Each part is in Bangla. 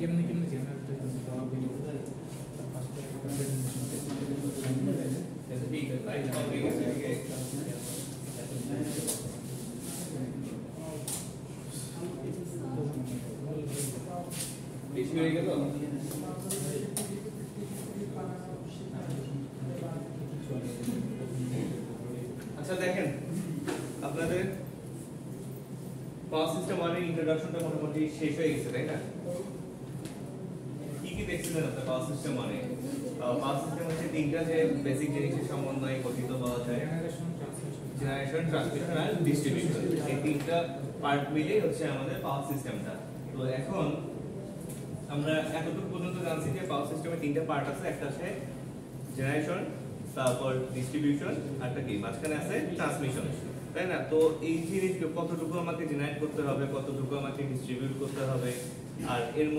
কেমনে কেমনে জেনারেটর জবাবগুলো বেশি হয়ে গেল। আচ্ছা দেখেন আপনাদের পাওয়ার সিস্টেম ওয়ানের ইন্ট্রোডাকশনটা মোটামুটি শেষ হয়ে গেছে তাই না? কি কি দেখছিলেন আপনারা পাওয়ার সিস্টেম ওয়ানে? পাওয়ার সিস্টেম হচ্ছে তিনটা যে বেসিক জিনিসের সমন্বয়ে গঠিত পাওয়া যায়, জেনারেশন, ট্রান্সমিশন আর ডিস্ট্রিবিউশন। এই তিনটা পার্ট মিলেই হচ্ছে আমাদের পাওয়ার সিস্টেমটা। তো এখন আমরা এতটুকু পর্যন্ত জানছি যে পাওয়ার সিস্টেমে তিনটা পার্ট আছে, একটা আছে জেনারেশন, তারপর ডিস্ট্রিবিউশন, আরটা কি মাঝখানে আছে ট্রান্সমিশন, তাই না? তো এই জিনিস কতটুকু আমাকে জেনারেট করতে হবে, কতটুকু আমাকে ডিস্ট্রিবিউট করতে হবে, আর এর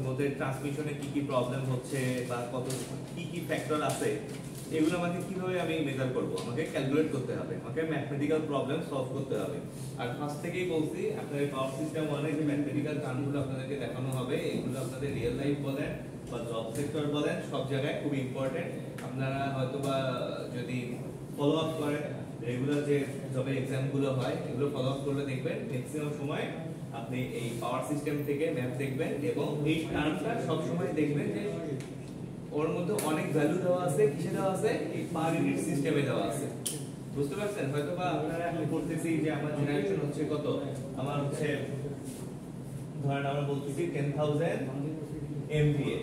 মধ্যে ট্রান্সমিশনে কি কি প্রবলেম হচ্ছে বা কত কি কি ফ্যাক্টর আছে, এগুলো আমাকে কিভাবে আমি মেজার করব, আমাকে ক্যালকুলেট করতে হবে, আমাকে ম্যাথমেটিক্যাল প্রবলেম সলভ করতে হবে। আর ফার্স্ট থেকেই বলছি আপনাদের পাওয়ার সিস্টেম ওয়ানে যে ম্যাথমেটিক্যাল টার্মগুলো আপনাদেরকে দেখানো হবে, এগুলো আপনাদের রিয়েল লাইফ বলেন বা জব সেক্টর বলেন, সব জায়গায় খুব ইম্পর্টেন্ট। আপনারা হয়তোবা যদি ফলো আপ করেন, রেগুলার যে জবের এক্সামগুলো হয় এগুলো ফলো আপ করলে দেখবেন ম্যাক্সিমাম সময় আপনি এই পাওয়ার সিস্টেম থেকে ম্যাথ দেখবেন, এবং এই টার্মটা সব সময় দেখবেন যে ওর মধ্যে অনেক ভ্যালু দেওয়া আছে। কিসে দেওয়া আছে? এই পার ইউনিট সিস্টেমে দেওয়া আছে। বুঝতে পারছেন? হয়তোবা আপনারা এখন করতেছি যে আমার জেনারেশন হচ্ছে কত, আমার হচ্ছে ধরেন আমরা বলতেছি 10000 MVA,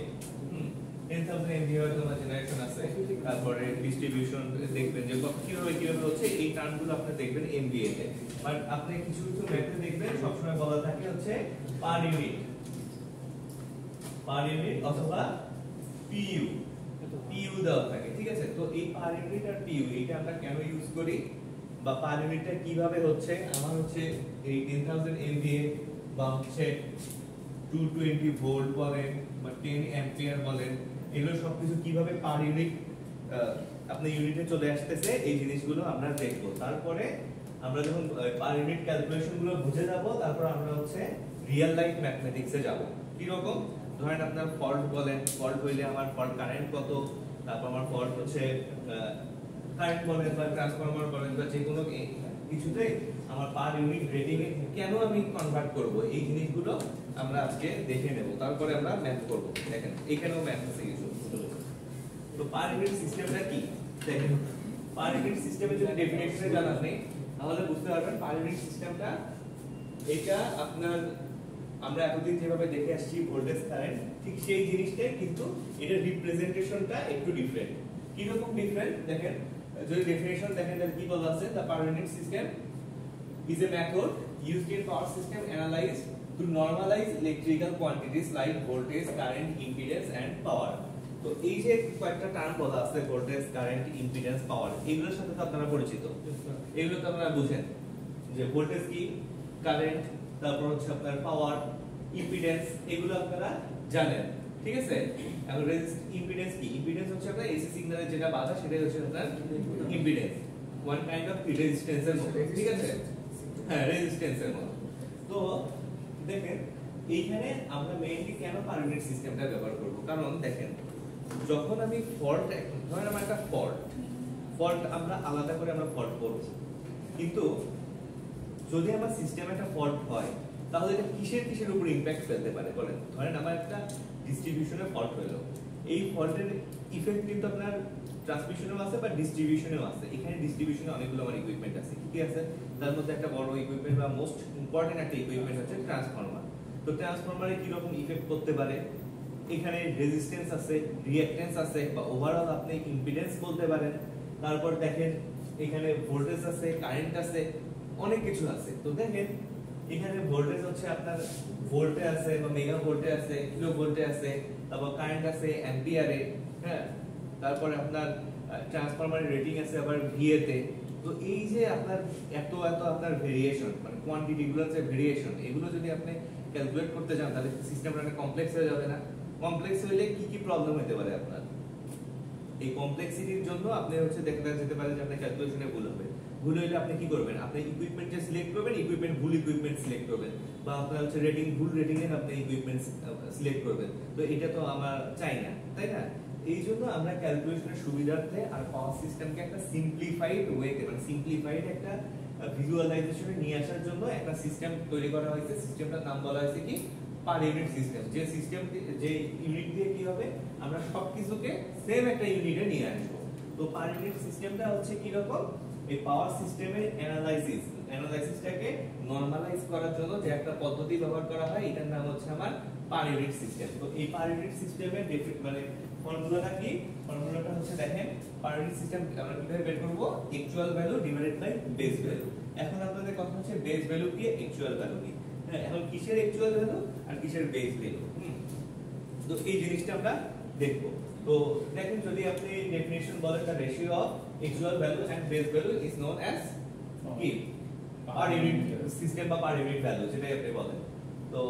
10000 MVA হয়তো আমার জেনারেশন আছে। তারপরে ডিস্ট্রিবিউশন দেখবেন যে কিভাবে কিভাবে হচ্ছে, এই টার্মগুলো আপনি দেখবেন MVA তে। বাট আপনি কিছু কিছু ম্যাথে দেখবেন সবসময় বলা থাকে হচ্ছে পার ইউনিট অথবা PU দেওয়া থাকে, ঠিক আছে? তো এই পার ইউনিট আর PU এটা আমরা কেন ইউজ করি, বা পার ইউনিটটা কিভাবে হচ্ছে, আমার হচ্ছে এই 10000 MVA বা হচ্ছে 220 ভোল্ট বলেন বা 10 অ্যাম্পিয়ার বলেন, এগুলো সবকিছু কিভাবে পার ইউনিট আপনি ইউনিটে চলে আসতেছে, এই জিনিসগুলো আমরা দেখব। তারপরে আমরা যখন পার ইউনিট ক্যালকুলেশন গুলো বুঝে যাব, তারপর আমরা হচ্ছে রিয়েল লাইফ ম্যাথমেটিক্সে যাব। কি রকম? ধরেন আপনার ফল্ট বলেন, ফল্ট হইলে আমার ফল্ট কারেন্ট কত, তারপর আমার ফল্ট হচ্ছে কারেন্ট বলেন বা ট্রান্সফরমার বলেন বা যে কোনো কিছুতে আমার পার ইউনিট রেটিং এ কেন আমি কনভার্ট করব, এই জিনিসগুলো আমরা আজকে দেখে নেব। তারপরে আমরা ম্যাথ করব। দেখেন এখানেও ম্যাথ আছে কিছু। তো পার ইউনিট সিস্টেমটা কি দেখেন, পার ইউনিট সিস্টেমের যদি ডেফিনেশনে জানা নেই তাহলে বুঝতে পারবেন পার ইউনিট সিস্টেমটা এটা আপনার আমরা এতদিন যেভাবে দেখে আসছি ভোল্টেজ কারেন্ট, ঠিক সেই জিনিসটাই, কিন্তু এটার রিপ্রেজেন্টেশনটা একটু ডিফারেন্ট। কি রকম ডিফারেন্ট দেখেন, যদি ডেফিনেশন দেখেন তাহলে কি বলা আছে, the per unit system is a method used in power system analyzed to normalize electrical quantities like voltage, current, impedance and power. তো এই যে কয়েকটা টার্ম বলা আছে, ভোল্টেজ, কারেন্ট, ইম্পিডেন্স, পাওয়ার, এগুলোর সাথে তো আপনারা পরিচিত, এগুলো তো আপনারা বুঝেন যে ভোল্টেজ কি, কারেন্ট, তারপর হচ্ছে আপনার পাওয়ার, ইম্পিডেন্স, এগুলো আপনারা জানেন, ঠিক আছে? এখন ইম্পিডেন্স কি? ইম্পিডেন্স হচ্ছে আপনার এসি সিগন্যালের যেটা বাধা, সেটাই হচ্ছে আপনার ইম্পিডেন্স, ওয়ান কাইন্ড অফ রেজিস্ট্যান্সের মতো, ঠিক আছে? হ্যাঁ, রেজিস্ট্যান্সের মতো। তো দেখেন এইখানে আমরা মেইনলি কেন পার ইউনিট সিস্টেমটা ব্যবহার করব, কারণ দেখেন যখন আমি ফল্ট, ধরেন আমার একটা ফল্ট আমরা আলাদা করে আমরা ফল্ট করব, কিন্তু যদি আমার সিস্টেমে একটা ফল্ট হয় তাহলে এটা কিসের উপর ইমপ্যাক্ট ফেলতে পারে বলেন? ধরেন আমার একটা ডিস্ট্রিবিউশনে ফল্ট হলো, এই ফল্টের ইফেক্ট কিন্তু আপনার ট্রান্সমিশনেও আছে বা ডিস্ট্রিবিউশনেও আছে। এখানে ডিস্ট্রিবিউশনে অনেকগুলো আমার ইকুইপমেন্ট আছে, কি আছে? তার মধ্যে একটা বড় ইকুইপমেন্ট বা মোস্ট ইম্পর্টেন্ট একটা ইকুইপমেন্ট হচ্ছে ট্রান্সফরমার। তো ট্রান্সফরমারে কি রকম ইফেক্ট করতে পারে? এখানে রেজিস্ট্যান্স আছে, রিঅ্যাকট্যান্স আছে, বা ওভারঅল আপনি ইম্পিডেন্স বলতে পারেন। তারপর দেখেন এখানে ভোল্টেজ আছে, কারেন্ট আছে, অনেক কিছু আছে। তো দেখেন এখানে ভোল্টেজ হচ্ছে আপনার ভোল্টে আছে বা মেগা ভোল্টে আছে, কিলো ভোল্টে আছে, তারপর কারেন্ট আছে অ্যাম্পিয়ারে, হ্যাঁ, তারপরে আপনার ট্রান্সফরমারের রেটিং আছে আবার ভিএ তে। তো এই যে আপনার এত আপনার ভেরিয়েশন, মানে কোয়ান্টিটি গুলোর যে ভেরিয়েশন, এগুলো যদি আপনি ক্যালকুলেট করতে যান তাহলে সিস্টেমটা অনেক কমপ্লেক্স হয়ে যাবে না? কমপ্লেক্স হইলে কি কি প্রবলেম হতে পারে আপনার? এই কমপ্লেক্সিটির জন্য আপনি হচ্ছে দেখা যেতে পারে যে আপনার ক্যালকুলেশনে ভুল হবে। ভুল হইলে আপনি কি করবেন, আপনি ইকুইপমেন্টে সিলেক্ট করবেন, ইকুইপমেন্ট ভুল ইকুইপমেন্ট সিলেক্ট করবেন, বা আপনার হচ্ছে রেটিং ভুল রেটিং এর আপনি ইকুইপমেন্ট সিলেক্ট করবেন। তো এটা তো আমরা চাই না, তাই না? এই জন্য আমরা ক্যালকুলেশনের সুবিধার্থে আর পাওয়ার সিস্টেমকে একটা সিম্পলিফাইড ওয়েতে, মানে সিম্পলিফাইড একটা ভিজুয়ালাইজেশনে নিয়ে আসার জন্য একটা সিস্টেম তৈরি করা হয়েছে। সিস্টেমটার নাম বলা হয়েছে কি, পার ইউনিট সিস্টেম। যে সিস্টেম, যে ইউনিট দিয়ে কি হবে, আমরা সবকিছুকে সেম একটা ইউনিটে নিয়ে আসবো। তো পার ইউনিট সিস্টেমটা হচ্ছে কি রকম, এই পাওয়ার সিস্টেমের অ্যানালাইসিসটাকে নরমালাইজ করার জন্য যে একটা পদ্ধতি ব্যবহার করা হয়, এটার নাম হচ্ছে আমার পার ইউনিট সিস্টেম। তো এই পার ইউনিট সিস্টেমের মানে ফর্মুলাটা কি, ফর্মুলাটা হচ্ছে দেখেন, পার ইউনিট সিস্টেম আমরা কিভাবে বের করব, actual value divided by base value. এখন আপনাদের কথা হচ্ছে বেস ভ্যালু কি, অ্যাকচুয়াল ভ্যালু কি। হ্যাঁ, এখন কিসের অ্যাকচুয়াল ভ্যালু আর কিসের বেস ভ্যালু, তো এই জিনিসটা আমরা দেখব। তো দেখেন, যদি আপনি ডেফিনিশন বলেন, the ratio of actual value and base value is known as কি, পার ইউনিট সিস্টেম বা পার ইউনিট ভ্যালু, যেটাই আপনি বলেন। তো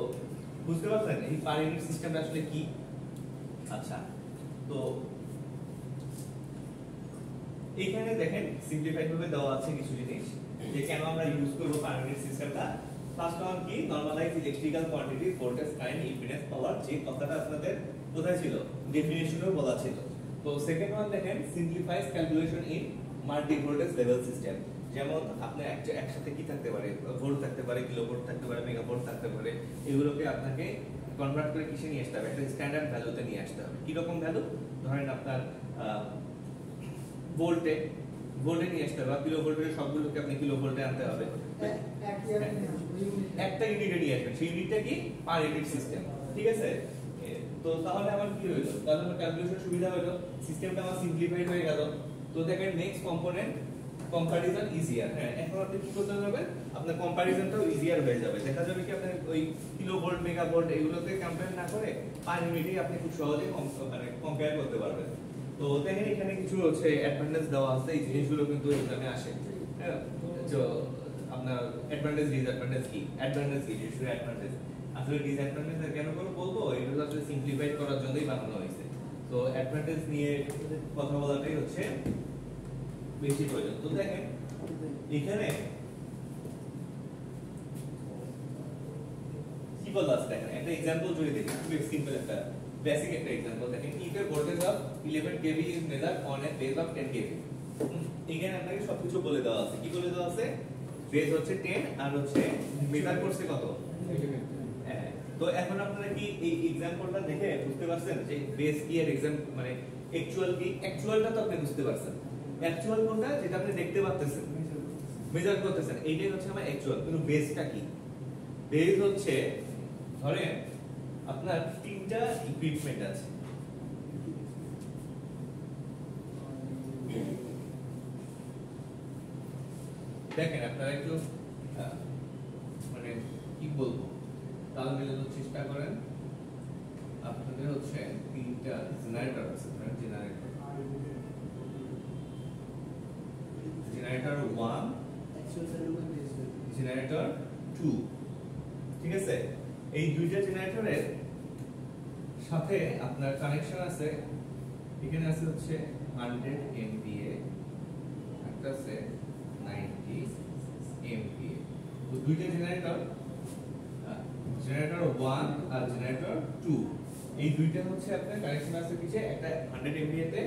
বুঝতে পারছেন এই পার ইউনিট সিস্টেমটা আসলে কি? আচ্ছা, তো এখানে দেখেন সিম্পলিফাইড ভাবে দেওয়া আছে কিছু জিনিস, যে কেন আমরা ইউজ করব পার ইউনিট সিস্টেমটা। ফার্স্ট ওয়ান কি, normalise electrical quantity, voltage, current, impedance, power. যে কথাটা আপনাদের কোথায় ছিল, ডেফিনিশনেও বলা ছিল। তো সেকেন্ড ওয়ান দেখেন, simplifies calculation in multi voltage level system. যেমন আপনি একসাথে কি থাকতে পারে, ভোল্ট থাকতে পারে, কিলোভোল্ট থাকতে পারে, মেগাভোল্ট থাকতে পারে। এগুলোকে আপনাকে কনভার্ট করে কিসে নিয়ে আসতে হবে, একটা স্ট্যান্ডার্ড ভ্যালুতে নিয়ে আসতে হবে। কি রকম ভ্যালু, ধরেন আপনার ভোল্টে নিয়ে আসতে হবে, কিলোভোল্টের সবগুলোকে আপনি কিলোভোল্টে আনতে হবে। একটা ইউনিটে নিয়ে আসবেন, সেই ইউনিটটা কি, পার ইউনিট সিস্টেম। ঠিক আছে? তো তাহলে আমার কি হলো, তাহলে আমার ক্যালকুলেশন সুবিধা হলো, সিস্টেমটা আমার সিম্পলিফাইড হয়ে গেল। তো দেখেন, নেক্সট কম্পোনেন্ট কম্পারিজন ইজিয়ার। হ্যাঁ, এখন আপনি কি করতে পারবেন, আপনার কম্পারিজনটাও ইজিয়ার হয়ে যাবে। দেখা যাবে কি, আপনি ওই কিলোভোল্ট, মেগাভোল্ট এগুলোতে কম্পেয়ার না করে পার ইউনিটেই আপনি খুব সহজে মানে কম্পেয়ার করতে পারবেন। তো দেখেন, এখানে কিছু হচ্ছে অ্যাডভান্টেজ দেওয়া আছে, এই জিনিসগুলো কিন্তু এখানে আসে। হ্যাঁ, তো আপনার অ্যাডভান্টেজ ডিসঅ্যাডভান্টেজ কি, অ্যাডভান্টেজ কি, শুধু অ্যাডভান্টেজ। আসলে ডিসঅ্যাডভান্টেজ কেন করে বলবো, এগুলো আসলে সিম্পলিফাইড করার জন্যই বানানো হয়েছে। তো অ্যাডভান্টেজ নিয়ে কথা বলাটাই হচ্ছে বেশি প্রয়োজন। তো দেখেন, এখানে কি বলা আছে দেখেন, একটা एग्जांपल যদি দেখি, খুব সিম্পল একটা বেসিক একটা एग्जांपल দেখেন। if a voltage of 11 kV is measured on a base of 10 kV, এখানে আপনাকে সবকিছু বলে দেওয়া আছে। কি বলে দেওয়া আছে, বেস হচ্ছে 10 আর হচ্ছে মেজার করছে কত। হ্যাঁ, তো এখন আপনারা কি এই एग्जांपलটা দেখে বুঝতে পারছেন যে বেস কি আর মানে অ্যাকচুয়াল কি। অ্যাকচুয়ালটা তো আপনি বুঝতে পারছেন, অ্যাকচুয়াল কোনটা, যেটা আপনি দেখতে পাচ্ছেন, মেজার করতেছেন, এইটাই হচ্ছে আমার অ্যাকচুয়াল। কিন্তু বেসটা কি, বেস হচ্ছে ধরেন আপনার তিনটা ইকুইপমেন্ট আছে। দেখেন, আপনারা একটু মানে কি বলবো, তাল মেলানোর চেষ্টা করেন। আপনাদের হচ্ছে তিনটা জেনারেটর আছে, জেনারেটর 1, জেনারেটর 2। ঠিক আছে? এই দুইটা জেনারেটরের সাথে আপনার কানেকশন আছে, এখানে আছে হচ্ছে 100 MVA, একটা আছে 90 MVA। তো দুইটা জেনারেটর, জেনারেটর 1 আর জেনারেটর 2, এই দুইটা হচ্ছে আপনার কানেকশন আছে পিছে, একটা 100 MVA তে,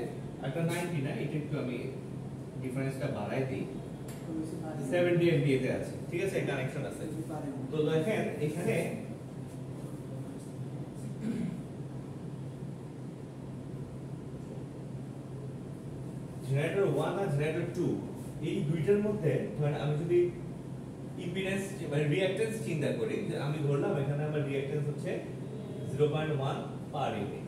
একটা 90 না, এটা একটু আমি ডিফারেন্সটা বাড়াই দেই, 70 MVA তে আছে। ঠিক আছে, কানেকশন আছে। তো দেখেন, এখানে জেনারেটর 1 আর জেনারেটর 2, এই দুইটার মধ্যে ধরেন আমি যদি ইম্পিডেন্স মানে রিঅ্যাকট্যান্স চিন্তা করি, যে আমি ধরলাম এখানে আমার রিঅ্যাকট্যান্স হচ্ছে 0.1 পার ইউনিট,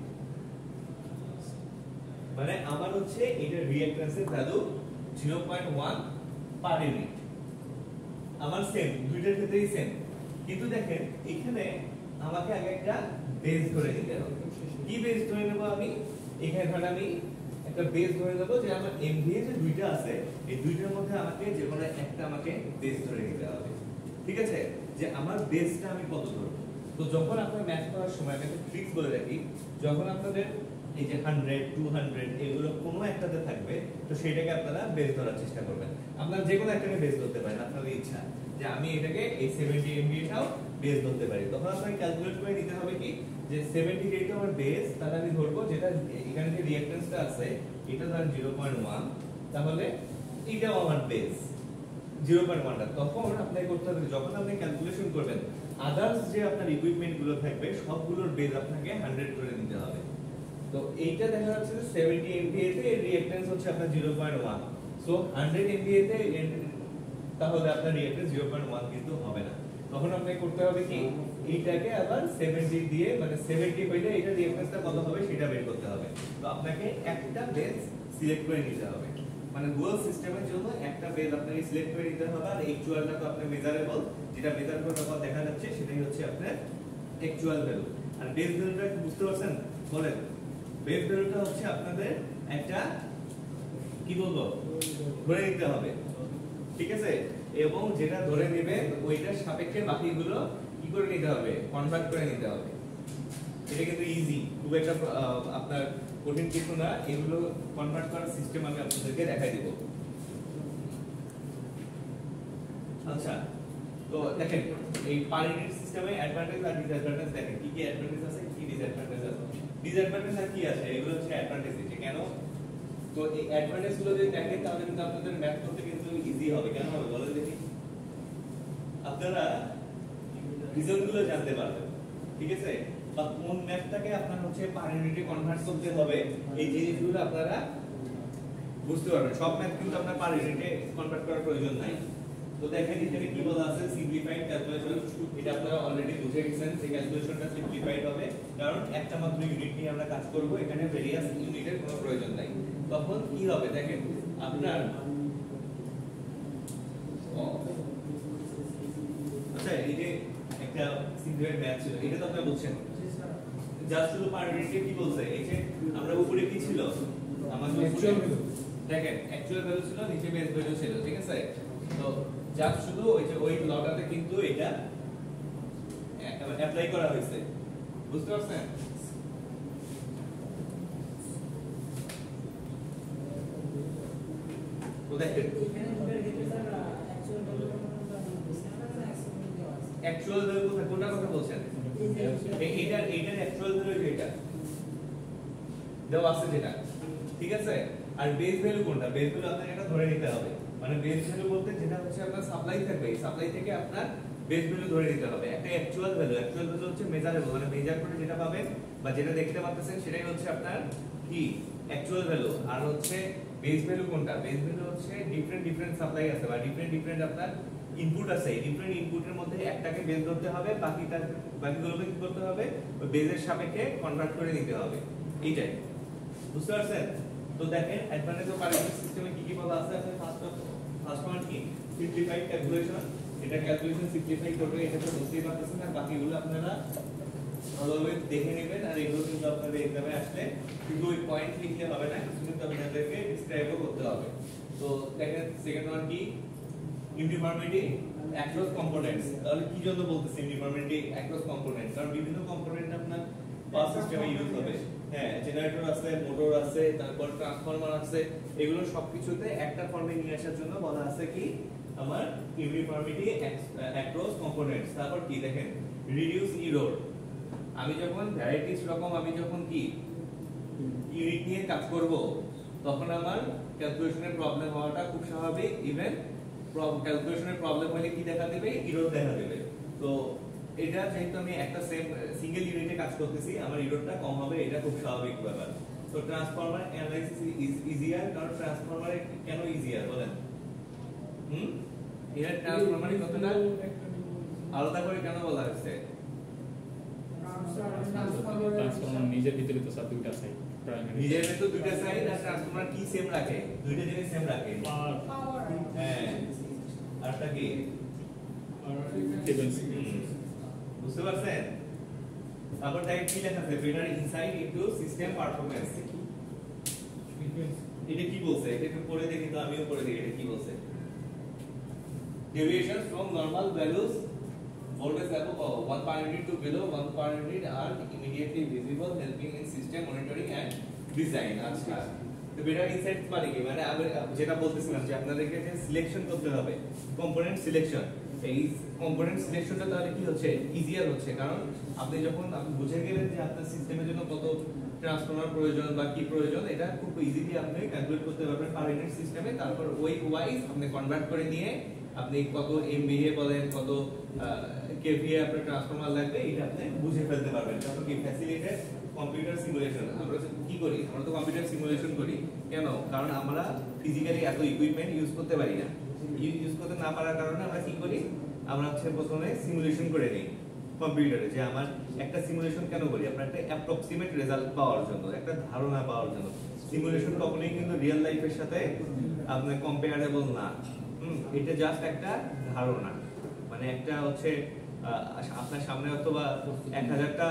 মানে আমার হচ্ছে এটা রিঅ্যাকট্যান্সের ভ্যালু 0.1 পার ইউনিট। আমার সেম, দুইটার ক্ষেত্রেই সেম। কিন্তু দেখেন, এখানে আমাকে আগে একটা বেস ধরে নিতে হবে। কি বেস ধরে নেব আমি, এখানে ধরে আমি একটা বেস ধরে নেব যে আমার এমভিএ যে দুইটা আছে, এই দুইটার মধ্যে আমাকে যে কোনো একটা আমাকে বেস ধরে নিতে হবে। ঠিক আছে, যে আমার বেসটা আমি কত ধরব। তো তো যখন আপনারা ম্যাথ করার সময় আমি একটা ট্রিক্স বলে রাখি, যখন আপনাদের এই যে 100 200 এগুলো কোনো একটাতে থাকবে, তো সেটাকে আপনারা বেস ধরার চেষ্টা করবেন। আপনারা যে কোনো একটাকে বেস ধরতে পারেন, আপনাদের ইচ্ছা যে আমি এটাকে এই 70 MVA-টাও বেস ধরতে পারি। তখন আপনাকে ক্যালকুলেট করে নিতে হবে কি যে 70 যেটা আমার বেস, তাহলে আমি ধরবো যেটা এখানে যে রিঅ্যাকট্যান্সটা আছে এটা ধরেন 0.1, তাহলে এটাও আমার বেস 0.1টা। তখন আপনাকে করতে হবে যখন আপনি ক্যালকুলেশন করবেন আদার্স যে আপনার ইকুইপমেন্ট গুলো থাকবে সবগুলোর বেস আপনাকে 100 করে নিতে হবে। তো এইটা দেখা যাচ্ছে যে 70 MVA তে এর রিঅ্যাকট্যান্স হচ্ছে আপনার 0.1, সো 100 MVA তে তাহলে আপনার রিঅ্যাকট্যান্স 0.1 কিন্তু হবে না। তখন আপনাকে করতে হবে কি এইটাকে আবার 70 দিয়ে, মানে 70 হইলে এটা রিঅ্যাকট্যান্সটা কত হবে সেটা বের করতে হবে। তো আপনাকে একটা বেস সিলেক্ট করে নিতে হবে, মানে ডুয়াল সিস্টেমের জন্য একটা বেস আপনাকে সিলেক্ট করে নিতে হবে। আর অ্যাকচুয়ালটা তো আপনার মেজারেবল, যেটা মেজার করে তখন দেখা যাচ্ছে সেটাই হচ্ছে আপনার অ্যাকচুয়াল ভ্যালু। আর বেস ভ্যালুটা বুঝতে পারছেন? বলেন বেস ভ্যালুটা হচ্ছে আপনাদের একটা কি বলবো ধরে নিতে হবে, ঠিক আছে? এবং যেটা ধরে নেবে ওইটার সাপেক্ষে বাকিগুলো কি করে নিতে হবে, কনভার্ট করে নিতে হবে। এটা কিন্তু ইজি, খুব একটা আপনার কঠিন কিছু না। এগুলো কনভার্ট করার সিস্টেম আমি আপনাদেরকে দেখাই দেব। আচ্ছা, তো দেখেন এই পার ইউনিট সিস্টেমে অ্যাডভান্টেজ আর ডিসঅ্যাডভান্টেজ দেখেন কি কি অ্যাডভান্টেজ আছে, কি ডিসঅ্যাডভান্টেজ আছে। ডিসঅ্যাডভান্টেজ আর কি আছে, এগুলো হচ্ছে অ্যাডভান্টেজ আছে কেন। তো এই অ্যাডভান্টেজ গুলো যদি দেখেন তাহলে কিন্তু আপনাদের ম্যাথ করতে কিন্তু ইজি হবে। কেন হবে বলেন দেখি? আপনারা রিজল্ট গুলো জানতে পারবেন, ঠিক আছে? বা কোন ম্যাথটাকে আপনার হচ্ছে পার ইউনিটে কনভার্ট করতে হবে, এই জিনিসগুলো আপনারা বুঝতে পারবেন। সব ম্যাথ কিন্তু আপনার পার ইউনিটে কনভার্ট করার প্রয়োজন নাই। তো দেখেন এখানে কি বলা আছে, সিম্পলিফাইড ক্যালকুলেশন। এটা আপনারা অলরেডি বুঝে গেছেন যে ক্যালকুলেশনটা সিম্পলিফাইড হবে, কারণ একটা মাত্র ইউনিট নিয়ে আমরা কাজ করব, এখানে ভেরিয়াস ইউনিটের কোনো প্রয়োজন নাই। তখন কি হবে দেখেন আপনার আচ্ছা এই যে একটা সিম্পলিফাইড ম্যাথ ছিল, এটা তো আপনারা বুঝছেন। জাস্ট শুধু পার ইউনিটে কি বলছে, এই যে আমরা উপরে কি ছিল আমাদের অ্যাকচুয়াল ভ্যালু, দেখেন অ্যাকচুয়াল ভ্যালু ছিল, নিচে বেস ভ্যালু ছিল, ঠিক আছে? তো জাস্ট শুধু ওই যে ওই লটাতে কিন্তু এটা অ্যাপ্লাই করা হয়েছে, বুঝতে পারছেন? তো দেখেন অ্যাকচুয়াল ভ্যালু কোনটা কথা বলছেন? এইটার অ্যাকচুয়াল ভ্যালু এটা দেওয়া আছে যেটা, ঠিক আছে? আর বেস ভ্যালু কোনটা? বেস ভ্যালু আপনাকে এটা ধরে নিতে হবে, মানে বেস ভ্যালু বলতে যেটা হচ্ছে আপনার সাপ্লাই থাকবে, এই সাপ্লাই থেকে আপনার বেস ভ্যালু ধরে নিতে হবে। একটা অ্যাকচুয়াল ভ্যালু হচ্ছে মেজারেবল, মানে মেজার করে যেটা পাবেন বা যেটা দেখতে পাচ্ছেন সেটাই হচ্ছে আপনার কি অ্যাকচুয়াল ভ্যালু। আর হচ্ছে বেস ভ্যালু কোনটা? বেস ভ্যালু হচ্ছে ডিফারেন্ট সাপ্লাই আছে বা ডিফারেন্ট আপনার ইনপুট আছে, এই ডিফারেন্ট ইনপুটের মধ্যে একটাকে বেস ধরতে হবে, বাকিগুলোকে কি করতে হবে ওই বেসের সাপেক্ষে কনভার্ট করে নিতে হবে। এইটাই, বুঝতে পারছেন? তো দেখেন অ্যাডভান্টেজ অফ পার ইউনিট সিস্টেমে কি কি বলা আছে। ফার্স্ট ওয়ান কি সিম্পলিফাইড ক্যালকুলেশন, এটা ক্যালকুলেশন সিম্পলিফাই করবে, এটা তো বুঝতেই পারতেছেন। আর বাকিগুলো আপনারা ভালোভাবে দেখে নেবেন। আর এগুলো কিন্তু আপনাদের এক্সামে আসলে শুধু ওই পয়েন্ট লিখলে হবে না, কিছু কিন্তু আপনাদেরকে ডিসক্রাইবও করতে হবে। তো দেখেন সেকেন্ড ওয়ান কি ইউনিফর্মিটি অ্যাক্রস কম্পোনেন্টস। তাহলে কি জন্য বলতেছি ইউনিফর্মিটি অ্যাক্রস কম্পোনেন্টস? কারণ বিভিন্ন কম্পোনেন্ট আপনার পাওয়ার সিস্টেমে ইউজ হবে। হ্যাঁ, জেনারেটর আছে, মোটর আছে, তারপর ট্রান্সফরমার আছে, এগুলো সবকিছুতে একটা ফর্মে নিয়ে আসার জন্য বলা আছে কি আমার ইউনিফর্মিটি অ্যাক্রস কম্পোনেন্টস। তারপর কি দেখেন রিডিউস এরর। আমি যখন ভ্যারাইটিস রকম আমি যখন কি ইউনিট নিয়ে কাজ করব, তখন আমার ক্যালকুলেশনের প্রবলেম হওয়াটা খুব স্বাভাবিক। ইভেন ক্যালকুলেশনের প্রবলেম হলে কি দেখা দেবে, এরর দেখা দেবে। তো এটা যেহেতু আমি একটা সিঙ্গেল ইউনিটে কাজ করতেছি, আমার এররটা কম হবে, এটা খুব স্বাভাবিক ব্যাপার। তো ট্রান্সফরমার অ্যানালাইসিস ইজ ইজিয়ার। কারণ ট্রান্সফরমারে কেন ইজিয়ার বলেন? এর ট্রান্সফরমারের কথাটা আলাদা করে কেন বলা হয়েছে? ট্রান্সফরমার নিজের ভিতরে তো সব দুইটা সাইড, নিজের ভিতরে দুইটা সাইড। আর ট্রান্সফরমার কি সেম রাখে? দুইটা জিনিস সেম রাখে, পাওয়ার। হ্যাঁ, আরটা কি বুঝতে পারছেন? তারপর দেখেন কি লেখা আছে, better insight into system performance. এটা কি বলছে? এটা একটু পড়ে দেখি তো, আমিও পড়ে দেখি এটা কি বলছে। Deviation from normal values voltage above 1 per unit to below 1 per unit are immediately visible, helping in system monitoring and design. আচ্ছা, তো বেটার ইনসাইটস মানে কি, মানে আমি যেটা বলতেছিলাম যে আপনাদেরকে যে সিলেকশন করতে হবে, কম্পোনেন্ট সিলেকশন। এই কম্পোনেন্ট সিলেকশনটা তাহলে কি হচ্ছে, ইজিয়ার হচ্ছে, কারণ আপনি যখন আপনি বুঝে গেলেন যে আপনার সিস্টেমের জন্য কত ট্রান্সফর্মার প্রয়োজন বা কি প্রয়োজন, এটা খুব ইজিলি আপনি ক্যালকুলেট করতে পারবেন পার ইউনিট সিস্টেমে। তারপর ওই ওয়াইজ আপনি কনভার্ট করে নিয়ে আপনি কত এমভিএ বলেন, কত কেভিএ আপনার ট্রান্সফর্মার লাগবে, এটা আপনি বুঝে ফেলতে পারবেন। তারপর কি ফ্যাসিলিটেড কম্পিউটার সিমুলেশন। আমরা কি করি, আমরা তো কম্পিউটার সিমুলেশন করি কেন, কারণ আমরা ফিজিক্যালি এত ইকুইপমেন্ট ইউজ করতে পারি না। ইউজ করতে না পারার কারণে আমরা কি করি, আমরা হচ্ছে প্রথমে সিমুলেশন করে নিই কম্পিউটারে, যে আমার একটা সিমুলেশন কেন করি, আপনার একটা অ্যাপ্রক্সিমেট রেজাল্ট পাওয়ার জন্য, একটা ধারণা পাওয়ার জন্য। সিমুলেশন কখনোই কিন্তু রিয়েল লাইফের সাথে আপনার কম্পেয়ারেবল না। এটা জাস্ট একটা ধারণা, মানে একটা হচ্ছে আপনার সামনে অথবা 1000টা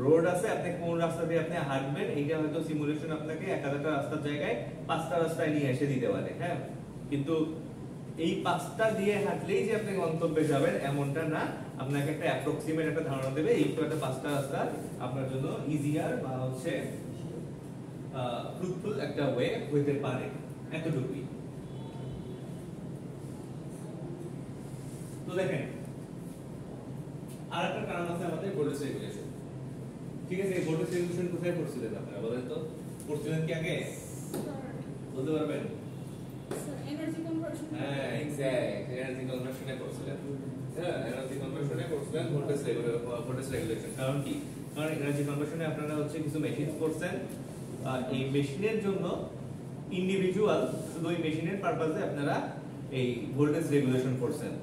রোড আছে, আপনি কোন রাস্তা দিয়ে আপনি হাঁটবেন, এইটা হয়তো সিমুলেশন আপনাকে 1000টা রাস্তার জায়গায় 5টা রাস্তায় নিয়ে এসে দিতে পারে, হ্যাঁ। কিন্তু এই 5টা দিয়ে হাঁটলেই যে আপনি গন্তব্যে যাবেন এমনটা না, আপনাকে একটা অ্যাপ্রক্সিমেট একটা ধারণা দেবে এই তো একটা 5টা রাস্তা আপনার জন্য ইজিয়ার বা হচ্ছে ফ্রুটফুল একটা ওয়ে হইতে পারে, এতটুকুই। তো দেখেন আরেকটা কারণ আছে আমাদের ভোল্টেজ রেগুলেশন। ঠিক আছে, এই ভোল্টেজ রেগুলেশন কোথায় পড়ছিলেন আপনারা বলেন তো, পড়ছিলেন কি আগে বলতে পারবেন? Energy conversion. হ্যাঁ, এক্স্যাক্ট, এনার্জি কনভার্সনে পড়ছিলেন। হ্যাঁ, এনার্জি কনভার্সনে পড়ছিলেন ভোল্টেজ রেগুলেশন। কারণ কি, কারণ এনার্জি কনভার্সনে আপনারা হচ্ছে কিছু মেশিন করছেন, এই মেশিনের জন্য ইন্ডিভিজুয়াল শুধু ওই মেশিনের পারপাসে আপনারা এই ভোল্টেজ রেগুলেশন করছেন।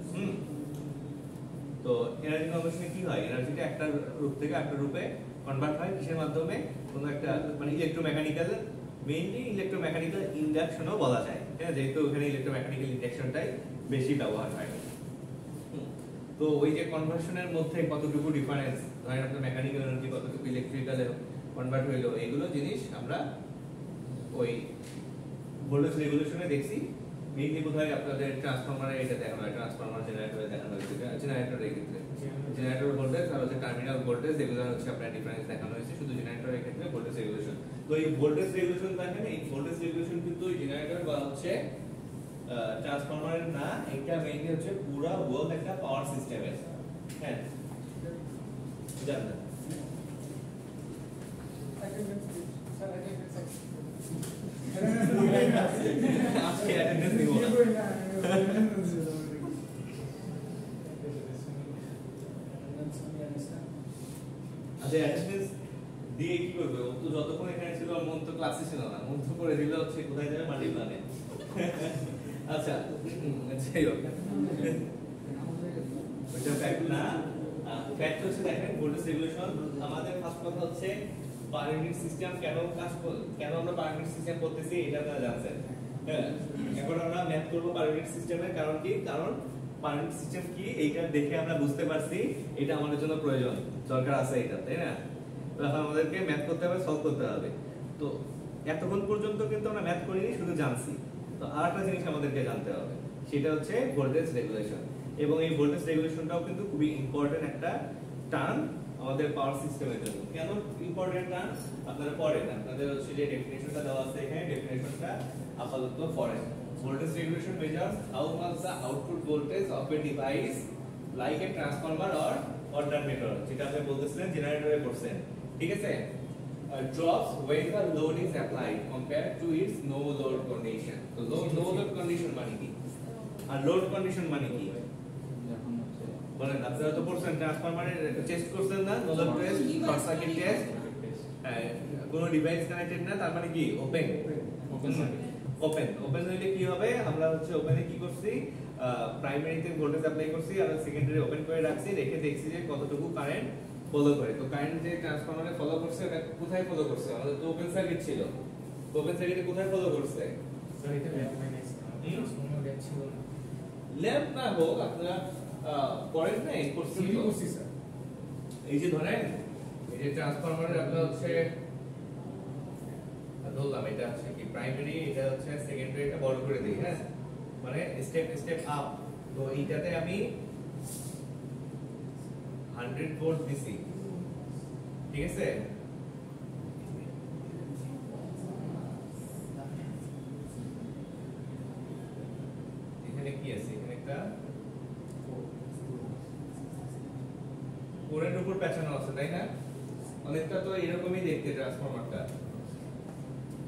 তো এনার্জি কনভার্সনে কি হয়, এনার্জিটা একটা রূপ থেকে আরেকটা রূপে কনভার্ট হয় কিসের মাধ্যমে, কোনো একটা মানে ইলেকট্রোমেকানিক্যাল, মেইনলি ইলেকট্রোমেকানিক্যাল ইন্ডাকশনও বলা যায়, হ্যাঁ, যেহেতু ওখানে ইলেকট্রোমেকানিক্যাল ইন্ডাকশনটাই বেশি ব্যবহার হয়। তো ওই যে কনভার্সনের মধ্যে কতটুকু ডিফারেন্স, ধরেন আপনার মেকানিক্যাল এনার্জি কতটুকু ইলেকট্রিক্যালে কনভার্ট হইলো, এগুলো জিনিস আমরা ওই ভোল্টেজ রেগুলেশনে দেখছি। মেইনলি কোথায় আপনাদের ট্রান্সফরমারে এটা দেখানো হয়, ট্রান্সফরমার জেনারেটরে দেখানো হয়েছে, জেনারেটরের ক্ষেত্রে জেনারেটর ভোল্টেজ আর হচ্ছে টার্মিনাল ভোল্টেজ, এগুলো হচ্ছে আপনার ডিফারেন্স দেখানো হয়েছে শুধু জেনারেটরের ক্ষেত্রে ভোল্টেজ রেগুলেশন। তো এই ভোল্টেজ রেগুলেশন দেখেন, এই ভোল্টেজ রেগুলেশন কিন্তু জেনারেটর বা হচ্ছে ট্রান্সফরমারের না, এটা মেইনলি হচ্ছে পুরো ওয়ার্ল্ড একটা পাওয়ার সিস্টেমের। হ্যাঁ, জানেন আজকে অ্যাটেন্ডেন্স নিব না। আচ্ছা, অ্যাটেন্ডেন্স দিয়ে কি করবে, ও তো যতক্ষণ এখানে ছিল মন তো ক্লাসে ছিল না, মন তো করে দিলে হচ্ছে কোথায় যাবে, মাটি প্লানে। আচ্ছা, যাই হোক, ওইটা ফ্যাক্ট না। ফ্যাক্ট হচ্ছে দেখেন ভোল্টেজ রেগুলেশন আমাদের ফার্স্ট কথা হচ্ছে পার ইউনিট সিস্টেম কেন কেন আমরা পার ইউনিট সিস্টেম করতেছি এটা আপনারা জানছেন। হ্যাঁ, এখন আমরা ম্যাথ করব পার ইউনিট সিস্টেমের, কারণ কি, কারণ পার ইউনিট সিস্টেম কি এইটা দেখে আমরা বুঝতে পারছি এটা আমাদের জন্য প্রয়োজন, দরকার আছে এটা, তাই না? তো এখন আমাদেরকে ম্যাথ করতে হবে, সলভ করতে হবে। তো এতক্ষণ পর্যন্ত কিন্তু আমরা ম্যাথ করিনি, শুধু জানছি। তো আরেকটা জিনিস আমাদেরকে জানতে হবে, সেটা হচ্ছে ভোল্টেজ রেগুলেশন। এবং এই ভোল্টেজ রেগুলেশনটাও কিন্তু খুবই ইম্পর্টেন্ট একটা টার্ম আমাদের পাওয়ার সিস্টেমের জন্য। কেন ইম্পর্টেন্ট টার্ম আপনারা পড়েন, আপনাদের হচ্ছে যে ডেফিনিশনটা দেওয়া আছে এখানে, ডেফিনিশনটা আপাতত পড়েন। Voltage regulation measures how much the output voltage of a device like a transformer or alternator, যেটা আপনি বলতেছিলেন জেনারেটরে করছেন, ঠিক আছে? Drops when the load is applied compared to its no load condition. তো no load condition মানে কি, আর লোড কন্ডিশন মানে কি বলেন? আপনারা তো পড়ছেন ট্রান্সফরমারের টেস্ট করছেন না, no load test, short circuit test, কোনো ডিভাইস কানেক্টেড না, তার মানে কি ওপেন ওপেন হইলে কি হবে, আমরা হচ্ছে ওপেনে কি করছি, প্রাইমারিতে ভোল্টেজ অ্যাপ্লাই করছি আর সেকেন্ডারি ওপেন করে রাখছি, রেখে দেখছি যে কতটুকু কারেন্ট ফলো করে। তো কারেন্ট যে ট্রান্সফরমারে ফলো করছে এটা কোথায় ফলো করছে, আমাদের তো ওপেন সার্কিট ছিল, ওপেন সার্কিটে কোথায় ফলো করছে? স্যার এটা ল্যাম্প মাইনাস ট্রান্সফরমার ল্যাম্প ছিল না, ল্যাম্প না হোক আপনারা পড়েন না, এই করছি স্যার। এই যে ধরেন এই যে ট্রান্সফরমারের আপনার হচ্ছে ধরলাম এটা হচ্ছে কি প্রাইমারি, এটা হচ্ছে সেকেন্ডারি, এটা বড় করে দিই, হ্যাঁ, মানে স্টেপ আপ। তো এইটাতে আমি 100 ভোল্ট ডিসি, ঠিক আছে? এখানে কি আছে? এখানে একটা কোরের উপর পেঁচানো আছে, তাই না? অনেকটা তো এরকমই দেখতে ট্রান্সফরমারটা।